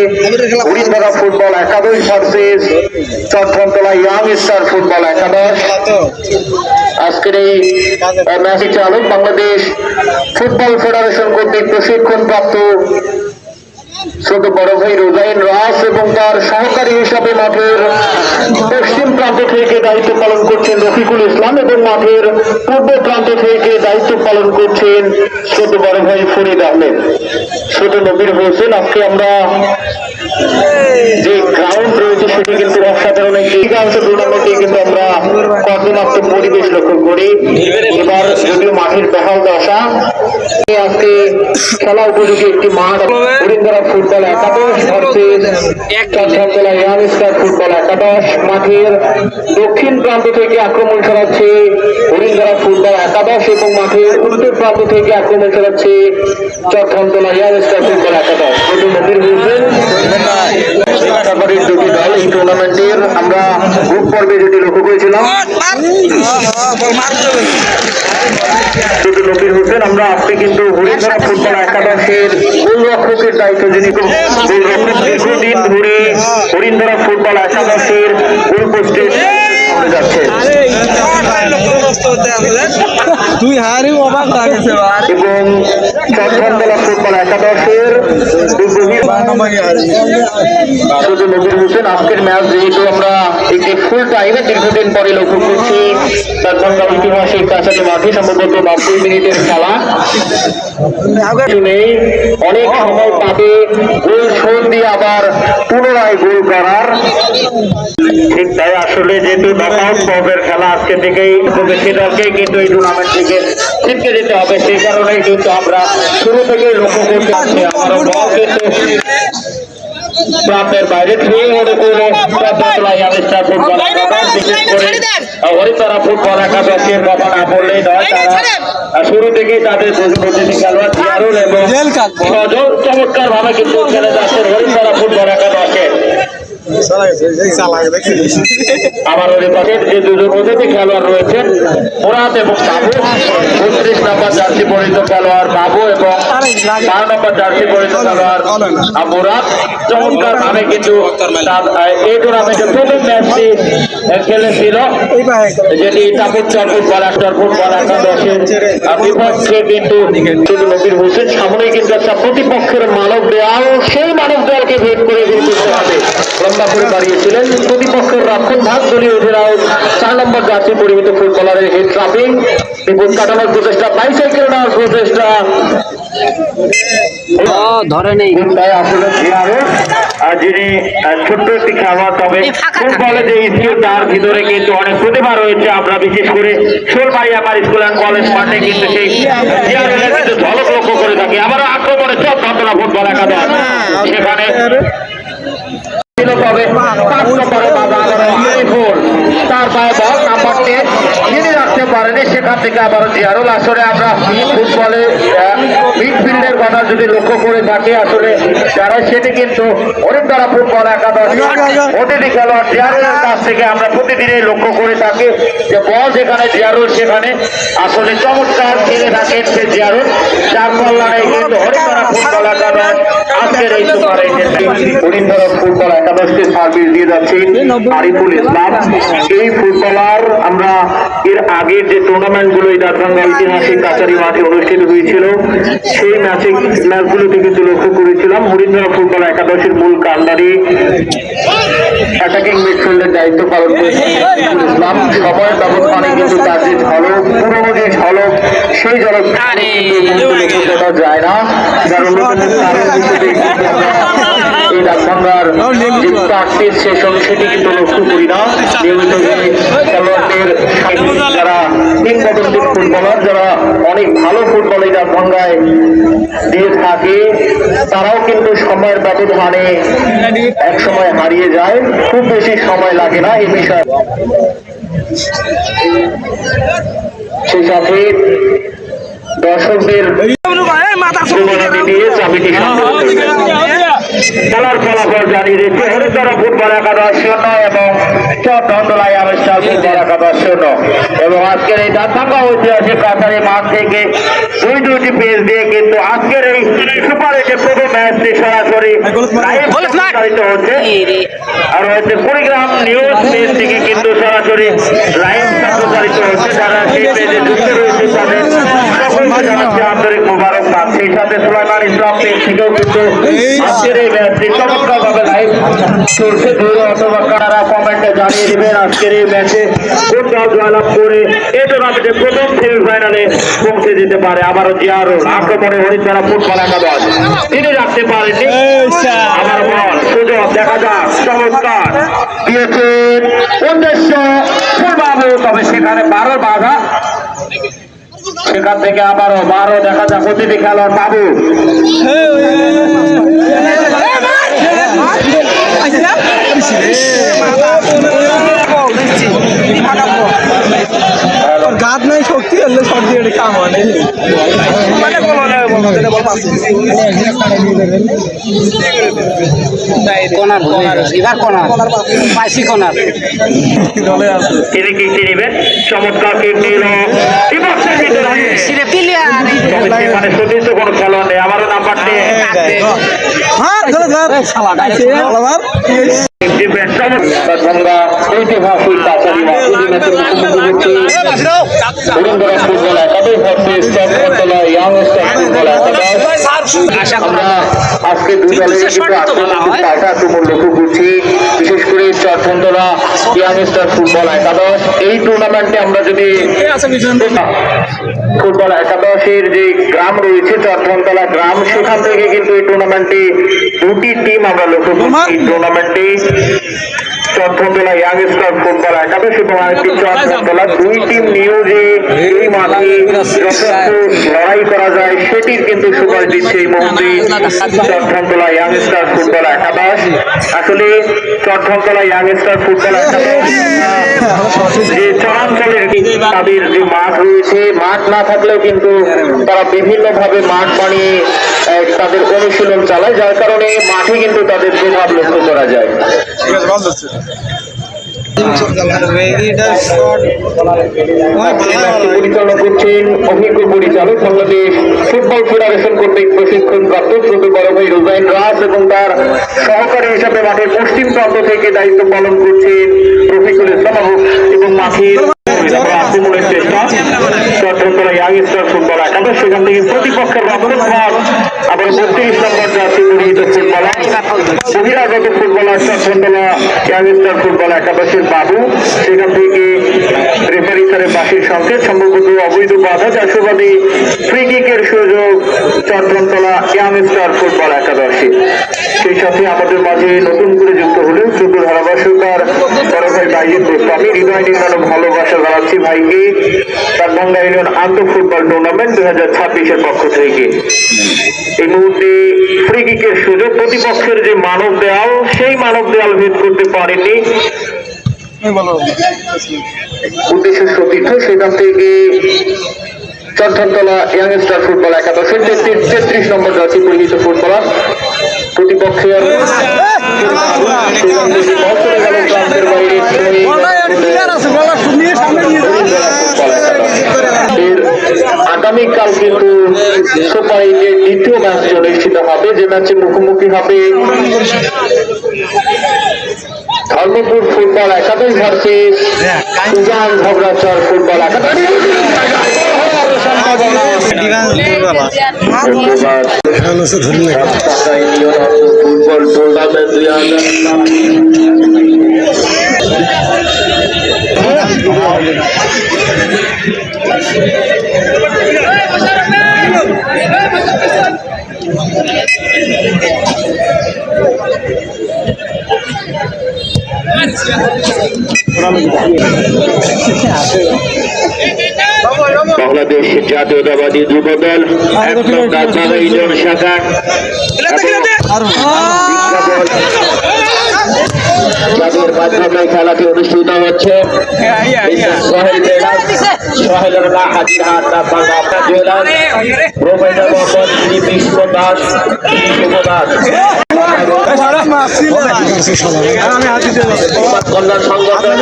হরিণধরা ফুটবল একাদশ versus Chittagong Young Star football একাদশ। আজকের এই ম্যাচের চালক বাংলাদেশ ফুটবল ফেডারেশন কর্তৃক প্রশিক্ষণপ্রাপ্ত ছোট বড় ভাই রোজাইন রাস এবং তার সহকারী হিসাবে মাঠের পশ্চিম প্রান্ত থেকে দায়িত্ব পালন করছেন রফিকুল ইসলাম এবং মাঠের পূর্ব প্রান্ত থেকে দায়িত্ব পালন করছেন ছোট বড় ভাই ফরিদ আহমেদ। ছোট নবীর হোসেন। আজকে আমরা যে গ্রাউন্ড রয়েছে সেটি কিন্তু অসাধারণ একটি টুর্নামেন্টে কিন্তু আমরা কর্মমাত্র
পরিবেশ লক্ষ্য করি। এবার যদিও মাঠের বেহাল দশা, আজকে খেলা উপযোগী একটি মাঠ হরিণধারা ফুটবল একাদশ versus Chittagong Young Star football একাদশ। মাঠের দক্ষিণ প্রান্ত থেকে আক্রমণ চালাচ্ছে হরিণধারা ফুটবল একাদশ এবং মাঠের উত্তর প্রান্ত থেকে আক্রমণ চালাচ্ছে চট্টগ্রাম ইয়াং স্টার ফুটবল একাদশ। নদীর হোসেন দুটি দল এই টুর্নামেন্টের আমরা গ্রুপ পর্বে যেটি লক্ষ্য করেছিলাম। নবীর হোসেন, আমরা আজকে কিন্তু হরিণধারা ফুটবল একাদশের গোলরক্ষকের দায়িত্ব যিনি দীর্ঘদিন ধরে হরিণধারা ফুটবল একাদশের গোল পোস্টে যাচ্ছে
তুই হারি অবাক লাগছে
এবং চট্টগ্রাম ফুটবল একাদশের শুধু নবীর হোসেন। আজকের ম্যাচ যেহেতু আমরা একটি ফুল টাইমে দীর্ঘদিন পরে লক্ষ্য করছি, চট্টগ্রাম ইতিহাসের কাছারি মাঠে সম্ভবত 90 মিনিটের খেলা নেই, অনেক সময় পাবে গোল শোধ দিয়ে আবার পুনরায় গোল করার। ঠিক তাই, আসলে যেহেতু নকআউট পর্বের খেলা আজকে থেকেই সেটাকে কিন্তু এই টুর্নামেন্ট থেকে ছিটকে দিতে হবে, সেই কারণেই কিন্তু আমরা শুরু থেকেই লক্ষ্য করতে পারছি আমরা বল কিন্তু প্রান্তের বাইরে ধুয়ে মনে করে ফুটবল একাদশ, বিশেষ করে হরিণধারা ফুটবল একাদশের কথা না বললেই নয়। তারা শুরু থেকেই তাদের প্রতিনিধি খেলোয়াড় জিয়ারুল এবং সজল চমৎকার ভাবে কিন্তু খেলে যাচ্ছেন হরিণধারা ফুটবল একাদশে। আমার ওই পাশের যে দুজন অতিথি খেলোয়াড় রয়েছেন মুরাদ এবং বাবু, 32 নম্বর জার্সি পরিহিত খেলোয়াড় বাবু এবং 12 নম্বর জার্সি পরিহিত খেলোয়াড় মুরাদ চমৎকার ভাবে কিন্তু এই টুর্নামেন্টে প্রথম ম্যাচটি খেলেছিল, যেটি টাপুরচর ফুটবল একাদশের বিপক্ষে। কিন্তু শুধু নবীর হোসেন সামনে কিন্তু একটা প্রতিপক্ষের মানব দেয়াল, সেই মানব দেয়ালকে ভেদ করে গোল করতে হবে লম্বা করে বাড়িয়েছিলেন প্রতিপক্ষের রক্ষণ ভাগ দলীয় অধিনায়ক 4 নম্বর জার্সি পরিহিত ফুটবলারের হেড ট্রাপিং বিপদ কাটানোর প্রচেষ্টা, বাইসাইকেল নেওয়ার প্রচেষ্টা
ধরে নেই
আসলে যিনি ছোট্ট একটি খেলোয়াড়, তবে ফুটবলে যে স্কিল তার ভিতরে কিন্তু অনেক প্রতিভা রয়েছে। আমরা বিশেষ করে শোলবাড়ি আমার স্কুল অ্যান্ড কলেজ মাঠে কিন্তু সেই কিন্তু ঝলক লক্ষ্য করে থাকি। আবারও আক্রমণে চট্টগ্রাম ফুটবল একাদশ সেখানে তবে 5 নম্বরে বাধা আবারও আরিফুল, তার পায়ে বল নাম্বার 10 যিনি রাখতে পারেনি, সেখান থেকে আবারও জিয়ারুল। আসলে আমরা ফুটবলে মিডফিল্ডের কথা যদি লক্ষ্য করে থাকি, আসলে যারা সেটি কিন্তু হরিণধারা ফুটবল একাদশ অতিথি খেলোয়াড় জিয়ারুলের কাছ থেকে আমরা প্রতিদিনই লক্ষ্য করে থাকি যে বল যেখানে জিয়ারুল সেখানে আসলে চমৎকার খেলে থাকেন সে জিয়ারুল, যার কল্যাণে কিন্তু হরিণধারা ফুটবল একাদশ আজকের এই সুপার হরিণধারা ফুটবল একাদশকে সার্ভিস দিয়ে যাচ্ছে আরিফুল ইসলাম। এই ফুটবলার আমরা এর আগের যে টুর্নামেন্ট গুলো এই দাঁতভাঙ্গা ঐতিহাসিক কাছারি মাঠে অনুষ্ঠিত হয়েছিল সেই ম্যাচগুলোতে কিন্তু লক্ষ্য করেছিলাম হরিণধারা ফুটবল একাদশের মূল কান্ডারি অ্যাটাকিং মিডফিল্ডের দায়িত্ব পালন করেছে ইসলাম। সময়ের ব্যবধানে কিন্তু তার যে ঝলক, পুরনো যে ঝলক, সেই ঝলক লক্ষ্য করা যায় না, যার অন্যতম কারণ হিসেবে এই দাঁতভাঙ্গার যে প্র্যাকটিস সেশন সেটি কিন্তু লক্ষ্য করি না। নিয়মিত খেলোয়াড়দের যারা কিংবদন্তি ফুটবলার, যারা অনেক ভালো ফুটবল এই দাঁতভাঙ্গায় দিয়ে থাকে, তারাও কিন্তু সময়ের ব্যবধানে এক সময় হারিয়ে যায়। খুব বেশি সময় লাগে না এই বিষয়ে। সেই সাথে দর্শকদের চাবিটি খেলার ফলাফল জানিয়ে দিচ্ছে হরিণধারা ফুটবল একাদশ 0 এবং চট্টগ্রাম ইয়াং স্টার ফুটবল একাদশ 0। এবং আজকের এই দাঁতভাঙ্গা ঐতিহাসিক কাছারি মাঠ থেকে দুইটি পেজ দিয়ে কিন্তু আজকের এই সুপার এইটে প্রথম ম্যাচটি সরাসরি প্রচারিত হচ্ছে। আর হচ্ছে কুড়িগ্রাম নিউজ পেজ থেকে কিন্তু সরাসরি লাইভ প্রচারিত হচ্ছে। যারা সেই পেজে যুক্ত রয়েছে তাদের সকলকে জানাচ্ছি আন্তরিক মোবারকবাদ। সেই সাথে সুলাইমান ইসলাম পেজ থেকেও কিন্তু আজকের এই ম্যাচটি চমৎকার ভাবে লাইভ চলছে। দূরে অথবা কারা কমেন্টে জানিয়ে দিবেন আজকের এই ম্যাচে কোন দল জয়লাভ করে এই টুর্নামেন্টের প্রথম সেমিফাইনালে পৌঁছে যেতে পারে। আবারও জিয়ারুল আক্রমণে হরিণধারা ফুটবল একাদশ তিনি রাখতে পারেননি, আমার বল সুযোগ দেখা যাক, চমৎকার দিয়েছেন উদ্দেশ্য ফুটবল বাবু, তবে সেখানে 12 বাধা, সেখান থেকে আবারও 12 দেখা যাক প্রতিটি খেলোয়াড় বাবু।
গাত নাই শক্তি হলে শর্ট দিয়ে কাম হয় না মানে
কোনার এবার কোনার পাইছি কোনার
তিনি কিস্তি নেবেন, চমৎকার কিস্তি নিল বিপক্ষের ভিতরে।
সিরে প্লেয়ার
তবে সেখানে সতীর্থ কোনো খেলোয়াড় নেই, আবারও নাম্বার নিয়ে ডিফেন্স
গঙ্গা ঐতিহাসিক কাছারি ফুটবল একাদশ versus Chittagong Young Star football একাদশ। আমরা আজকে দুই দলের কিন্তু আক্রমণের পাল্টা আক্রমণ লক্ষ্য করছি, বিশেষ করে চট্টগ্রাম ইয়াং স্টার ফুটবল একাদশ। এই টুর্নামেন্টে আমরা যদি ফুটবল একাদশের যে গ্রাম রয়েছে চট্টগ্রাম গ্রাম, সেখান থেকে কিন্তু এই টুর্নামেন্টে দুটি টিম আমরা লক্ষ্য করছি। টুর্নামেন্টে চট্টগ্রাম ইয়াং স্টার ফুটবল একাদশ এবং আরেকটি চট্টগ্রাম, দুই টিম নিয়েও যে এই মাঠে যথেষ্ট লড়াই করা যায় সেটির কিন্তু সুপার দিচ্ছে এই মুহূর্তে চট্টগ্রাম ইয়াং স্টার ফুটবল একাদশ। আসলে চট্টগ্রাম ইয়াং স্টার ফুটবল একাদশ যে চরাঞ্চলের তাদের যে মাঠ রয়েছে, মাঠ না থাকলেও কিন্তু তারা বিভিন্ন ভাবে মাঠ বানিয়ে তাদের অনুশীলন চালায়, যার কারণে মাঠে কিন্তু তাদের প্রভাব লক্ষ্য করা যায়। পরিচালনা করছেন অভিজ্ঞ পরিচালক বাংলাদেশ ফুটবল ফেডারেশন কর্তৃক প্রশিক্ষণ প্রাপ্ত ছোট বড় ভাই রোজাইন রাজ এবং তার সহকারী হিসাবে মাঠের পশ্চিম প্রান্ত থেকে দায়িত্ব পালন করছেন রফিকুল ইসলাম এবং মাঠের আক্রমণের চেষ্টা চট্টগ্রাম ইয়াং স্টার ফুটবল একাদশ। সেখান থেকে প্রতিপক্ষের রক্ষক ভাগ আবার 32 নম্বর জার্সি পরিহিত ফুটবলার বহিরাগত footballer Chittagong Young Star football একাদশের বাবু। সেখান থেকে রেফারি স্যারের বাসির সংকেত, সম্ভবত অবৈধ বাধা, যার সুবাদে ফ্রি কিকের সুযোগ চট্টগ্রাম ইয়াং স্টার ফুটবল একাদশে। সেই সাথে আমাদের মাঝে নতুন করে যুক্ত হলেন ছোট ধারাভাষ্যকার বড় ভাই বাইজিদ গোস্বামী। হৃদয় নির্মাণ ভালোবাসা জানাচ্ছি ভাইকে চারভাঙ্গা ইউনিয়ন আন্তঃ ফুটবল টুর্নামেন্ট 2026-এর পক্ষ থেকে। এই মুহূর্তে ফ্রি কিকের সুযোগ, প্রতিপক্ষের যে মানব দেয়াল সেই মানব দেয়াল ভেদ করতে পারেনি উদ্দেশ্য সতীর্থ। সেখান থেকে চট্টগ্রাম ইয়াং স্টার ফুটবল একাদশের 33 নম্বর জার্সি পরিহিত ফুটবলার প্রতিপক্ষের আগামীকাল কিন্তু সুপার লিগের দ্বিতীয় ম্যাচ অনুষ্ঠিত হবে, যে ম্যাচে মুখোমুখি হবে ধর্মপুর ফুটবল একাদশ ভার্সেস উজান ঝগড়াচর ফুটবল একাদশ। ফুটবল টুর্নামেন্ট 2025 বাংলাদেশ জাতীয়তাবাদী যুবদল ইউনিয়ন শাখা যাদের মাধ্যমে খেলাটি অনুষ্ঠিত হচ্ছে। সোহেলের না হাজির হাত আপনার জুয়েলার প্রোভাইডার মোহাম্মদ বিষ্ণু দাস কল্যাণ সংগঠন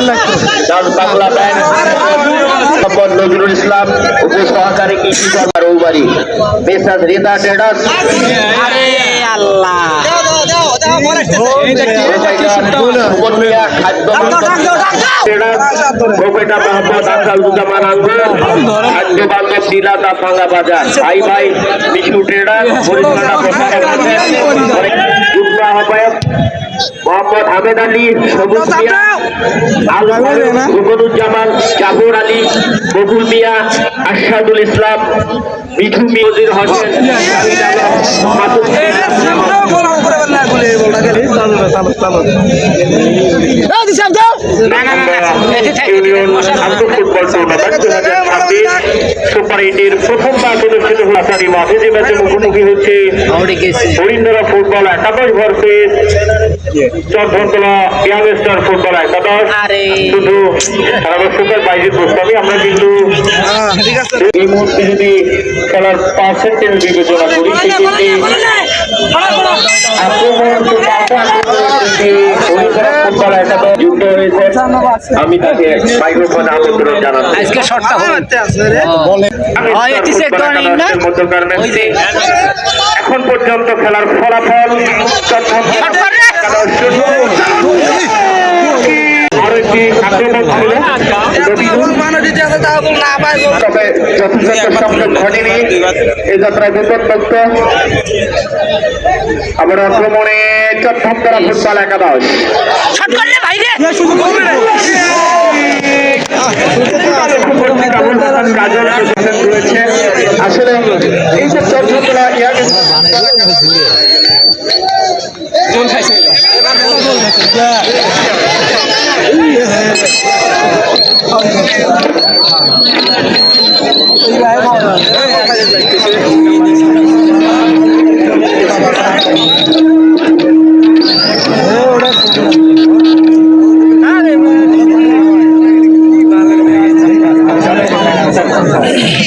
বাংলা ব্যাংক মোহাম্মদ নজরুল ইসলাম উপসহকারী কৃষি সরকার রৌবাড়ি মেসাজ রিতা ট্রেডার্স
আল্লাহ
ভাই ভাই বিষ্ণু ট্রেডার আহ্বায়ক মোহাম্মদ হামেদ আলী, সবুজ মিয়া, গুগনুজ্জামান, জাফর আলী, বকুল মিয়া, আশাদুল ইসলাম, মিঠু মিয়াজির হোসেন, ইউনিয়ন আয়োজন আন্তঃ ফুটবল টুর্নামেন্ট 2026 সুপার 8-এর প্রথম ম্যাচ অনুষ্ঠিত হল আসারি মাঠে। যে ম্যাচে মুখোমুখি হচ্ছে হরিণধরা ফুটবল একাদশ ভার্সেস চরধনতলা ইয়াংস্টার ফুটবল একাদশ। শুধু ধারাভাষ্যকার বাইজিদ গোস্বামী। আমরা কিন্তু এই মুহূর্তে যদি খেলার পার্সেন্টেজ বিবেচনা করি সেক্ষেত্রে ফুটবল একাদশ যুক্ত হয়েছে। আমি তাকে মাইক্রোফোনে আমন্ত্রণ জানাচ্ছি।
আজকে শর্টটা
মধ্যকার ম্যাচটি এখন পর্যন্ত খেলার ফলাফল আরো একটি আক্রমণ ছিল, তবে যথাযথ সংযোগ ঘটেনি। এই যাত্রায় বিপদমুক্ত। আবার আক্রমণে চট্টগ্রাম ফুটবল একাদশ রয়েছে। আসলে এই যে চট্টগ্রাম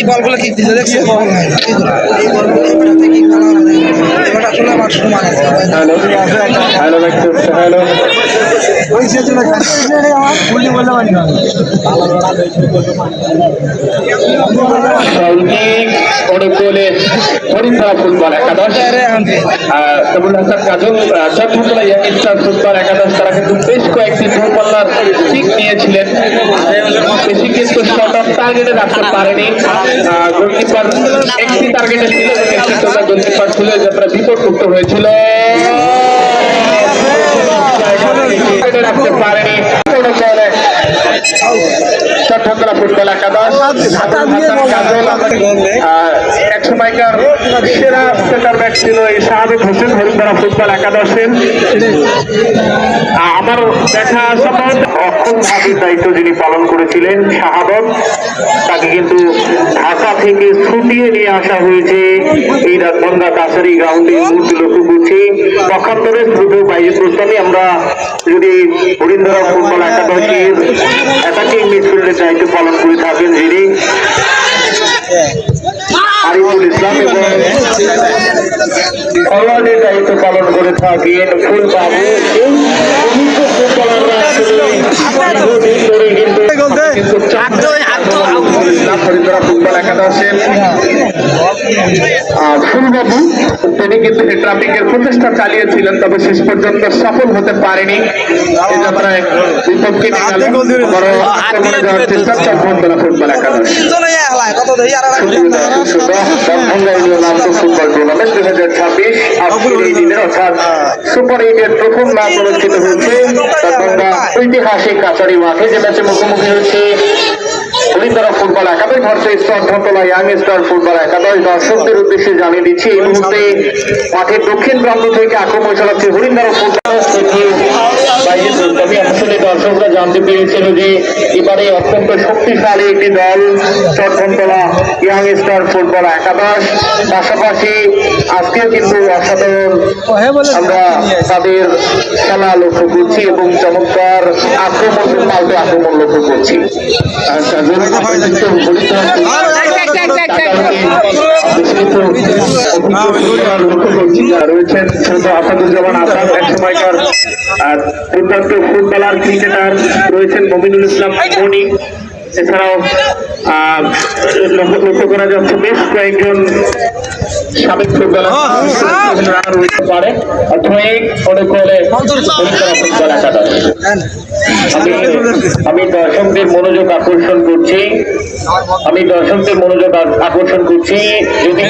বলগুলো কি দিতে দেখছে
হরিণধরা ফুটবল একাদশ তবুল হাসান কাজল চট্টগ্রাম ইয়াংস্টার ফুটবল একাদশ তারা কিন্তু বেশ কয়েকটি দূরপাল্লার দিক নিয়েছিলেন, বেশি কিন্তু শর্ট অফ টার্গেটে রাখতে পারেনি। গোলকিপার একটি টার্গেটে ছিল, গোলকিপার ছিল, যাত্রা বিপদমুক্ত হয়েছিল, রাখতে পারেনি চট্টগ্রাম ফুটবল একাদশ। এক সময়কার সেরা সেন্টার ব্যাক ছিল এই শাহাদত হোসেন হরিণধরা ফুটবল একাদশের। আমার দেখা শপথ অক্ষম ভাবের দায়িত্ব যিনি পালন করেছিলেন শাহাদত, তাকে কিন্তু ঢাকা থেকে ছুটিয়ে নিয়ে আসা হয়েছে এই রাজবন্ধা কাছারি গ্রাউন্ডে। মুহূর্তে লক্ষ্য করছি পক্ষান্তরে শুধু বাইজিদ গোস্বামী। আমরা যদি হরিণধরা ফুটবল একাদশের অ্যাটাকিং মিডফিল্ডের দায়িত্ব পালন করে থাকেন যিনি আরিফুল ইসলাম, এবং ফরওয়ার্ডের দায়িত্ব পালন করে থাকেন ফুলবাবু। ফুটবল একাদশের ফুলবাবু তিনি কিন্তু ট্রাফিকের প্রচেষ্টা চালিয়েছিলেন, তবে শেষ পর্যন্ত সফল হতে পারেনি। এই যাত্রায় বিপক্ষে যাওয়ার চেষ্টা চট্টগ্রাম ফুটবল একাদশ। ফুটবল টুর্নামেন্ট 2026 আজকের এই দিনে অর্থাৎ সুপার 8-এর প্রথম ম্যাচ অনুষ্ঠিত হচ্ছে ঐতিহাসিক কাছারি মাঠে। যে ম্যাচে মুখোমুখি হচ্ছে হরিণধরা ফুটবল একাদশ ভার্সেস চরধনতলা ইয়াংস্টার ফুটবল একাদশ। দর্শকদের উদ্দেশ্যে জানিয়ে দিচ্ছি এই মুহূর্তে মাঠের দক্ষিণ প্রান্ত থেকে আক্রমণ চালাচ্ছে হরিণধরা ফুটবল। তবে আসলে দর্শকরা জানতে পেরেছিল যে এবারে অত্যন্ত শক্তিশালী একটি দল চরধনতলা ইয়াংস্টার ফুটবল একাদশ। পাশাপাশি আজকেও কিন্তু অসাধারণ আমরা তাদের খেলা লক্ষ্য করছি এবং চমৎকার আক্রমণ পাল্টে আক্রমণ লক্ষ্য করছি। রয়েছেন ছোট আসাদুজ্জামান আসাদ, এক সময়কার দুর্দান্ত ফুটবলার ক্রিকেটার রয়েছেন মমিনুল ইসলাম মনি। এছাড়াও লক্ষ্য করা যাচ্ছে বেশ কয়েকজন সাবেক ফুটবলার রয়েতে পারে। আমি দর্শকদের মনোযোগ আকর্ষণ করছি, যদি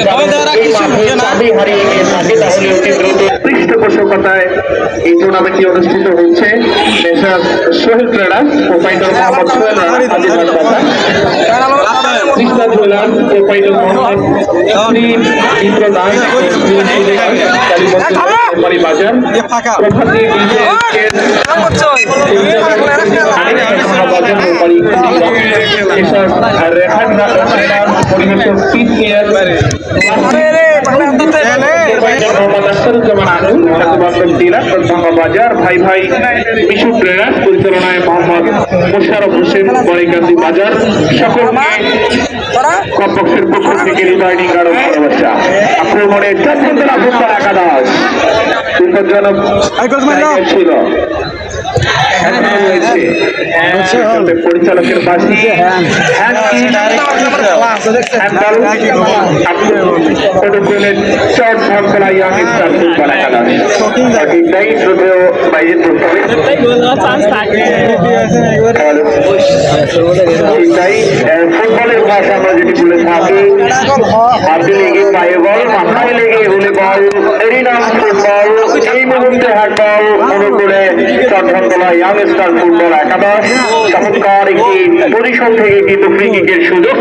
হারিয়ে গিয়ে থাকে তাহলে অতি দ্রুত পৃষ্ঠপোষকতায় এই টুর্নামেন্টটি অনুষ্ঠিত হচ্ছে messrs Sohel traders, proprietor Mohammad Sohel Rana, Krishna jewellers, proprietor Mohammad Mitra Das, বাজার প্রভাতী
রেখান পরিবেশক সিনিয়র বাজার ভাই ভাই মিশু ট্রেনার্স পরিচালনায় মোহাম্মদ মোশারফ হোসেন বড়িকান্দি বাজার সকলকে কমপক্ষের পক্ষ থেকে রিটার্নিং গার্ড ভালোবাসা আক্রমণে চন্দ্রতলা ফুটবল একাদশ বিপজ্জনক ছিল পরিচালকের পাশে চট ধরতলা ইয়াং স্টার ফুটবল একাডেমি সঠিকটাই যদিও বাইরে পড়তে হবে সেটাই ফুটবলের ভাষা আমরা যেটি বলে থাকি হাতে লেগে পায়ে বল মাথায় লেগে হলে বল এরই নাম ফুটবল এই মুহূর্তে হ্যান্ডবল অনুকূলে চট্টগ্রাম ইয়াং স্টার ফুটবল একাদশ চমৎকার একটি পজিশন থেকে কিন্তু ফ্রি কিকের সুযোগ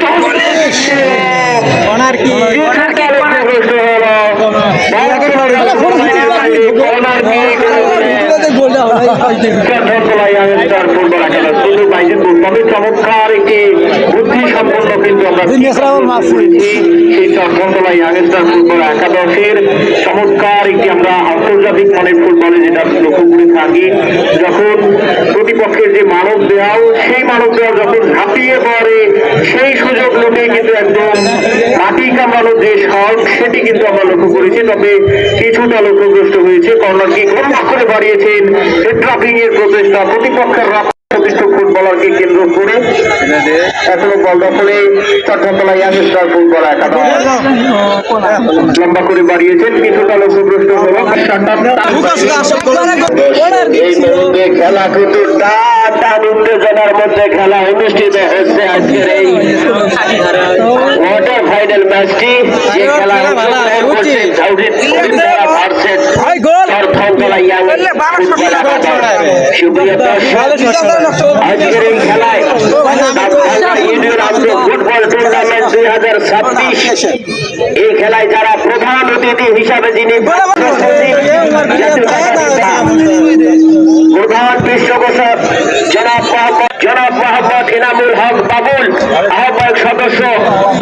চমৎকার একটি বুদ্ধি সম্পন্ন কিন্তু আমরা সেই চট্টগ্রাম ইয়াং স্টার ফুটবল একাদশের চমৎকার একটি আমরা আন্তর্জাতিক মানের ফুটবলে যেটা লক্ষ্য করে থাকি যখন প্রতিপক্ষের যে মানব দেওয়াল সেই মানব দেওয়াল যখন ঝাঁপিয়ে পড়ে সেই সুযোগ লোকে কিন্তু একদম মাটি কামড়ানোর যে শট সেটি কিন্তু আমরা লক্ষ্য করেছি তবে কিছুটা লক্ষ্যগ্রস্ত হয়েছে কর্নার কিক লম্বা করে বাড়িয়েছেন ট্রাপিং এর প্রচেষ্টা প্রতিপক্ষের প্রতিষ্ঠ ফুটবলারকে কেন্দ্র করে এখনো বল দখলে চট্টগ্রাম ইয়াং স্টার ফুটবল একাদশ লম্বা করে বাড়িয়েছেন কিছুটা লক্ষ্যগ্রস্ত হলো এই মুহূর্তে খেলা কিন্তু টান উত্তেজনার মধ্যে খেলা অনুষ্ঠিত হচ্ছে আজকের এই কোয়ার্টার ফাইনাল ম্যাচটি যে খেলা আজকের এই খেলায় ফুটবল টুর্নামেন্ট 2026 এই খেলায় যারা প্রধান অতিথি হিসাবে যিনি প্রধান পৃষ্ঠপোষক জনাব মোহাম্মদ ইনামুল হক বাবুল আহ্বায়ক সদস্য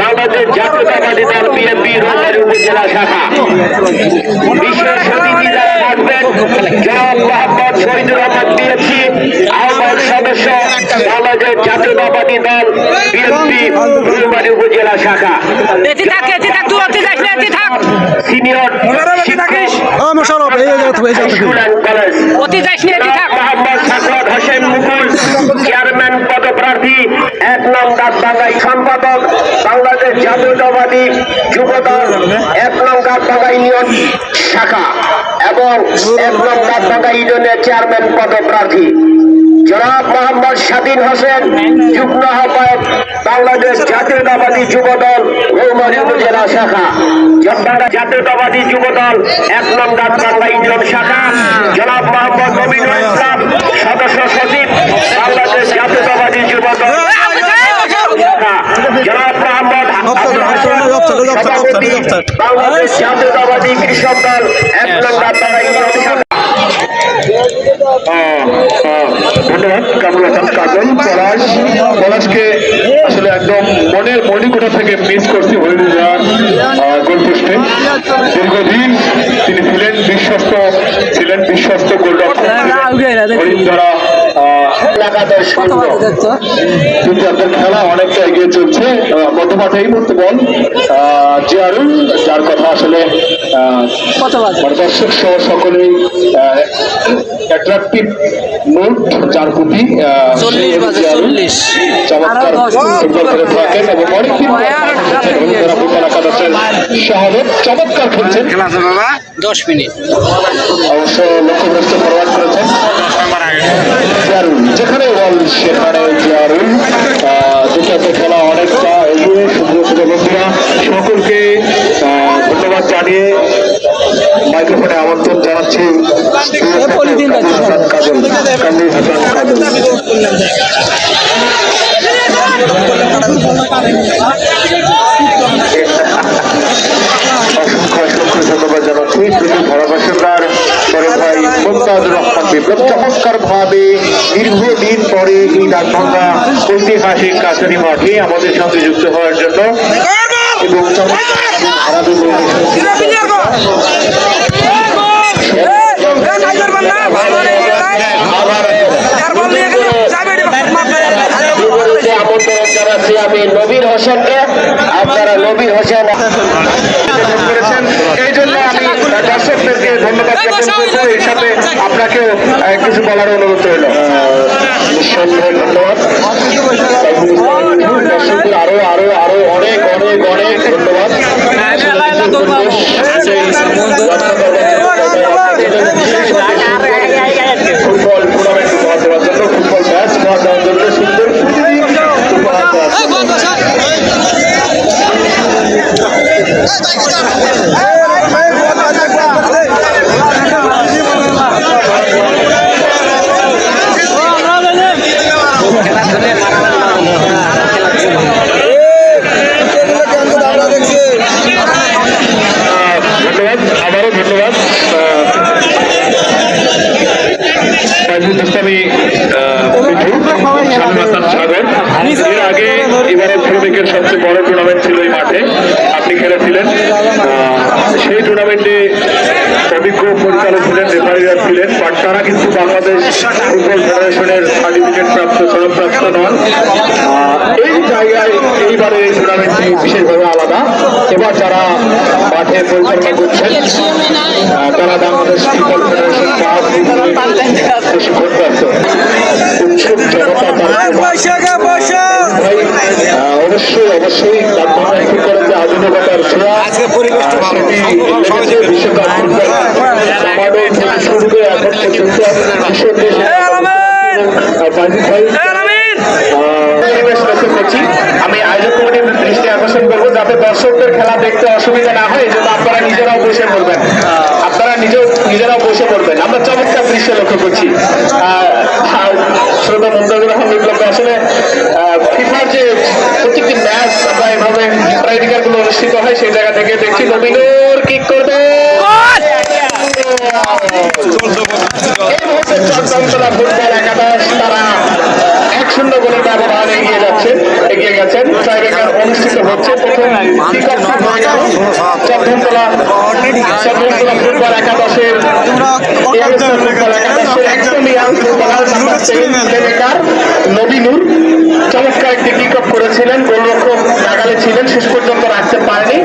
বাংলাদেশ জাতীয়তাবাদী দল বিএনপি রোজগারী উপজেলা শাখা বিশেষ অতিথি যারা থাকবেন জনাব মোহাম্মদ শহীদুর রহমান বিএনপি আহ্বায়ক সদস্য বাংলাদেশ জাতীয়তাবাদী দল বিএনপি রোজগারী উপজেলা শাখা সিনিয়র শিক্ষক school and college Mohammad Sakrat Hossain Mukul chairman পদপ্রার্থী 1 নং গাছবাগাই সম্পাদক বাংলাদেশ জাতীয়তাবাদী যুবদল 1 নং গাছবাগাই ইউনিয়ন শাখা এবং 1 নং গাছবাগাই ইউনিয়নের চেয়ারম্যান পদপ্রার্থী জনাব মোহাম্মদ স্বাধীন হোসেন যুগ্ম আহ্বায়ক বাংলাদেশ জাতীয়তাবাদী যুবদল রৌমারী উপজেলা শাখা জাতীয়তাবাদী যুবদল 1 নং গাছবাগাই ইউনিয়ন শাখা জনাব মোহাম্মদ নবীনুল ইসলাম সদস্য সচিব বাংলাদেশ জাতীয়তাবাদী যুবদল জনাব মোহাম্মদ সভাপতি বাংলাদেশ জাতীয়তাবাদী কৃষক দল 1 নং গাছবাগাই ইউনিয়ন শাখা ধন্যবাদ কামরুল হাসান কাজল পলাশকে আসলে একদম মনের মণিকোঠা থেকে মিস করছি হরিদার গোলপোস্টে দীর্ঘদিন তিনি ছিলেন বিশ্বস্ত গোলরক্ষক হরিদারা কিন্তু আপনার খেলা অনেকটা এগিয়ে চলছে মধ্যমাঠে এই মুহূর্তে বল জিয়ারুল যার কথা আসলে দর্শক সহ সকলেই অ্যাট্রাকটিভ নোট যার প্রতি চমৎকার ফুটবল করে থাকেন এবং অনেকদিন ফুটবল একাদশের শাহাদত চমৎকার খেলছেন
10 মিনিট
অবশ্য লক্ষ্যগ্রস্ত ফরওয়ার্ড করেছেন জিয়ারুল যেখানে বল সেখানে জিয়ারুল দুটাতে খেলা অনেকটা এগিয়ে সুন্দর বন্ধুরা সকলকে ধন্যবাদ জানিয়ে মাইক্রোফোনে আমন্ত্রণ জানাচ্ছি কামরুল হাসান কাজল অসংখ্য ধন্যবাদ জানাচ্ছি ধারাভাষ্যকার বড় ভাই মুমতাজুর রহমান বিপ্লব চমৎকার ভাবে দীর্ঘদিন পরে এই ডাকভাঙ্গা ঐতিহাসিক কাছারি মাঠে আমাদের সঙ্গে যুক্ত হওয়ার জন্য এবং চমৎকার
আমন্ত্রণ জানাচ্ছি আমি নবীর হোসেনকে। আপনারা নবীর হোসেন
করেছেন, এই জন্য আমি দর্শকদেরকে ধন্যবাদ জ্ঞাপন করবো। এর সাথে আপনাকেও কিছু বলার অনুরোধ রইল।
নিঃসন্দেহে ধন্যবাদ দর্শকদের, আরো আরো আরো অনেক অনেক অনেক ধন্যবাদ। ফুটবল টুর্নামেন্ট উপহার দেওয়ার জন্য, ফুটবল ম্যাচ উপহার দেওয়ার জন্য, সুন্দর উপহার দেওয়ার জন্য। ধন্যবাদ, আবারও ধন্যবাদ ইসলামী স্বাধীনতার সাগর। এর আগে এবারে শ্রমিকের সবচেয়ে বড় টুর্নামেন্ট ছিল এই মাঠে, আপনি খেলেছিলেন। সেই টুর্নামেন্টে অভিজ্ঞ পরিচালক ছিলেন, রেফারিরা ছিলেন, বাট তারা কিন্তু বাংলাদেশ ফুটবল ফেডারেশনের সার্টিফিকেট প্রাপ্ত, সনদপ্রাপ্ত নন। এই জায়গায় এইবারে এই টুর্নামেন্টটি বিশেষভাবে আলাদা। এবার যারা মাঠে পরিচালনা করছেন তারা বাংলাদেশ ফুটবল ফেডারেশন প্রশিক্ষণপ্রাপ্ত উৎসুক জনতা। অবশ্যই অবশ্যই ডাকবাংলা কি করেন যে আধুনিকতার ছোঁয়া বিশ্বকাপ আমাদের থেকে শুরু করে এখন পর্যন্ত পরিবেশ লক্ষ্য করছি। আমি আয়োজক কমিটির দৃষ্টি আকর্ষণ করবো যাতে দর্শকদের খেলা দেখতে অসুবিধা না হয়, এই জন্য আপনারা নিজেরাও বসে পড়বেন, আপনারা নিজেরাও বসে পড়বেন। আমরা চমৎকার দৃশ্য লক্ষ্য করছি। শ্রোতা মন্ত্রী বিপ্লব, আসলে ফিফার যে প্রত্যেকটি ম্যাচ আমরা এভাবে প্রাইডিকার গুলো অনুষ্ঠিত হয় সেই জায়গা থেকে দেখছি। নবীনুর কিক করবে, এই মুহূর্তে চট্টগ্রাম ফুটবল একাদশ তারা 1-0 গোলের ব্যবধান এগিয়ে গেছেন। টাইব্রেকার অনুষ্ঠিত হচ্ছে। প্রথম চট্টগ্রাম ফুটবল একাদশের একদম ইয়াং ফুটবলার টাইব্রেকার নবীনুর চমৎকার একটি কিক অফ করেছিলেন, গোলরক্ষক নাগালে ছিলেন, শেষ পর্যন্ত রাখতে পারেনি,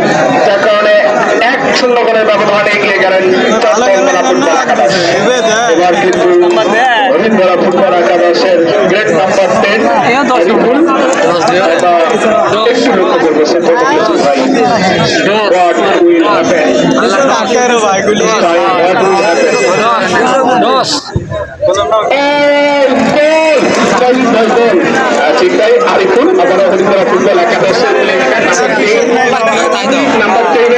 যার কারণে 1-0 গোলের ব্যবধানে এগিয়ে গেলেন চট্টগ্রাম ফুটবল একাদশ। এবার কিন্তু হরিদ্বার ফুটবল একাদশের গ্রেড নাম্বার 10 আরিফুল একটু লক্ষ্য করবো সে ভাই what will happen ঠিক তাই, আরিফুল আবারও হরিদ্বার ফুটবল একাদশের নাম্বার 10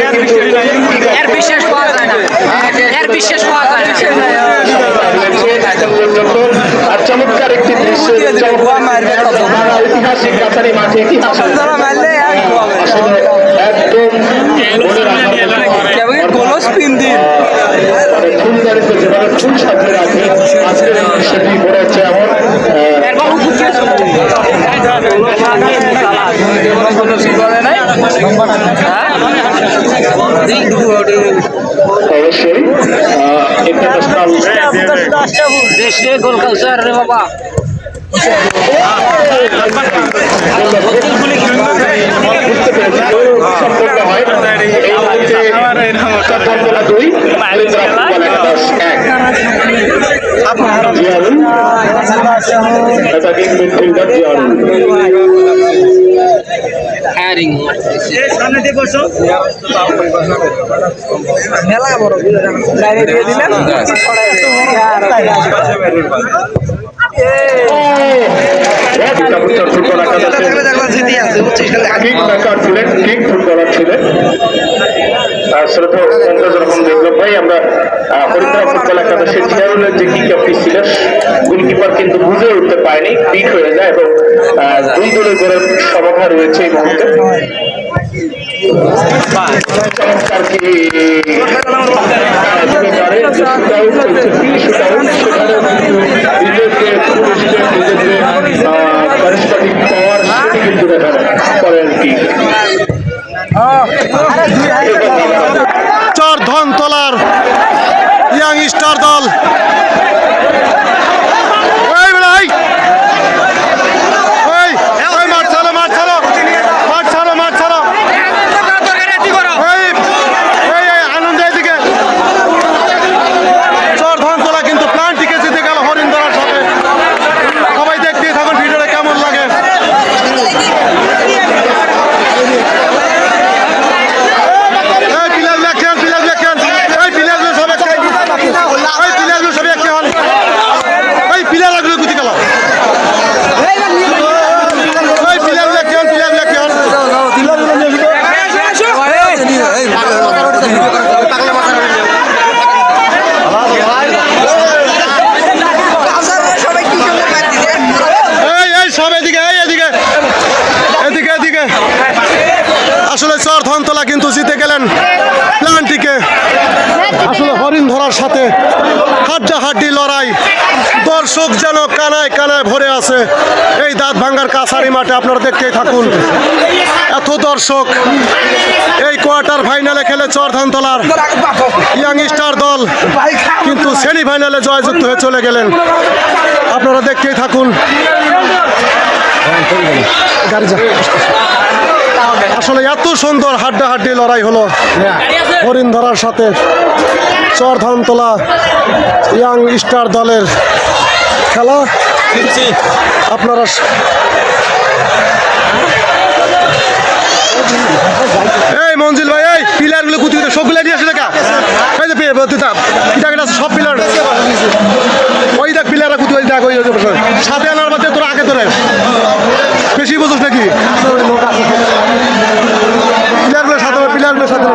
বিশেষ পাওয়া যায় না, বিশেষ পাওয়া যায় না।
আর চমৎকার একটি দৃশ্য, ঐতিহাসিক কাছারি মাঠে ইতিহাস আসলে একদম ফুলদারিতে যেভাবে ফুল সাজিয়ে রাখে আজকের এই দৃশ্যটি মনে হচ্ছে এমন অবশ্যই ইন্টারন্যাশনাল
দেশে গোল কালচার রে বাবা।
সম্পূর্ণ হয় এই মুহূর্তে চট্টগ্রাম 2 হরিদ্বার ফুটবল একাদশ 1। জিয়ারুল অ্যাটাকিং মিডফিল্ডার জিয়ারুল
হ্যারিং
মেলা বড় বাইরে দিয়ে দিলেন
ফুটবল একাদশের কিক ফুটবলার ছিলেন শ্রদ্ধা যখন বিপ্লব ভাই। আমরা হরিদ্বার ফুটবল একাদশের জিয়ারুলের যে কিক অফটি ছিল গোলকিপার কিন্তু বুঝে উঠতে পারেনি, পিক হয়ে যায় এবং 2 গোলের গোলের সমাধান রয়েছে এই মুহূর্তে। চমৎকার কি
নিজেকে পুরুষকে নিজেকে পারিশ্রমিক পাওয়ার সেটি কিন্তু দেখানো করে আর কি।
ধনতলার ইয়াং স্টার দল আসলে চর ধনতলা কিন্তু জিতে গেলেন প্লান্টিকে। আসলে হরিণ ধরার সাথে হাড্ডাহাড্ডি লড়াই, দর্শক যেন কানায় কানায় ভরে আছে এই দাঁত ভাঙ্গার কাছারি মাঠে। আপনারা দেখতেই থাকুন, এত দর্শক। এই কোয়ার্টার ফাইনালে খেলে চর ধনতলার ইয়াং স্টার দল কিন্তু সেমিফাইনালে জয়যুক্ত হয়ে চলে গেলেন। আপনারা দেখতেই থাকুন। আসলে এত সুন্দর হাড্ডাহাড্ডি লড়াই হলো হরিণ ধরার সাথে চর ধনতলা ইয়াং স্টার দলের খেলা। আপনারা এই মঞ্জিল ভাই, এই পিলার গুলো কুতি সবগুলো নিয়ে আসে দেখা। এই যে সব পিলার, ওই দেখ পিলাররা কুতি, ওই দেখ ওই সাথে আনার মধ্যে তোরা আগে তোরে বেশি বুঝোস নাকি? পিলারগুলো সাথে, পিলারগুলো সাথে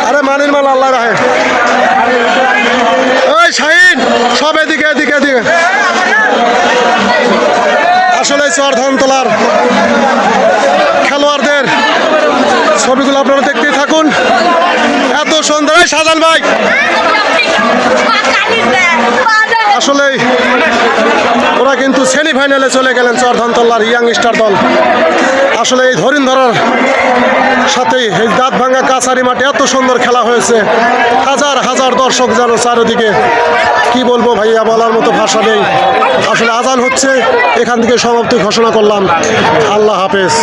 আরে মানির মাল আল্লাহ রাহে। ওই শাহিন সব এদিকে এদিকে এদিকে। আসলে চর ধনতলার খেলোয়াড়দের ছবিগুলো আপনারা দেখতেই থাকুন। এত সুন্দর। এই শাহজাহান ভাই, আসলে ওরা কিন্তু সেমিফাইনালে চলে গেলেন চর ধনতলার ইয়াং স্টার দল। আসলে এই হরিণ ধরার সাথেই এই দাঁত ভাঙ্গা কাছারি মাঠে এত সুন্দর খেলা হয়েছে। হাজার হাজার দর্শক যেন চারিদিকে, কি বলবো ভাইয়া, বলার মতো ভাষা নেই। আসলে আজান হচ্ছে, এখান থেকে সমাপ্তি ঘোষণা করলাম। আল্লাহ হাফেজ।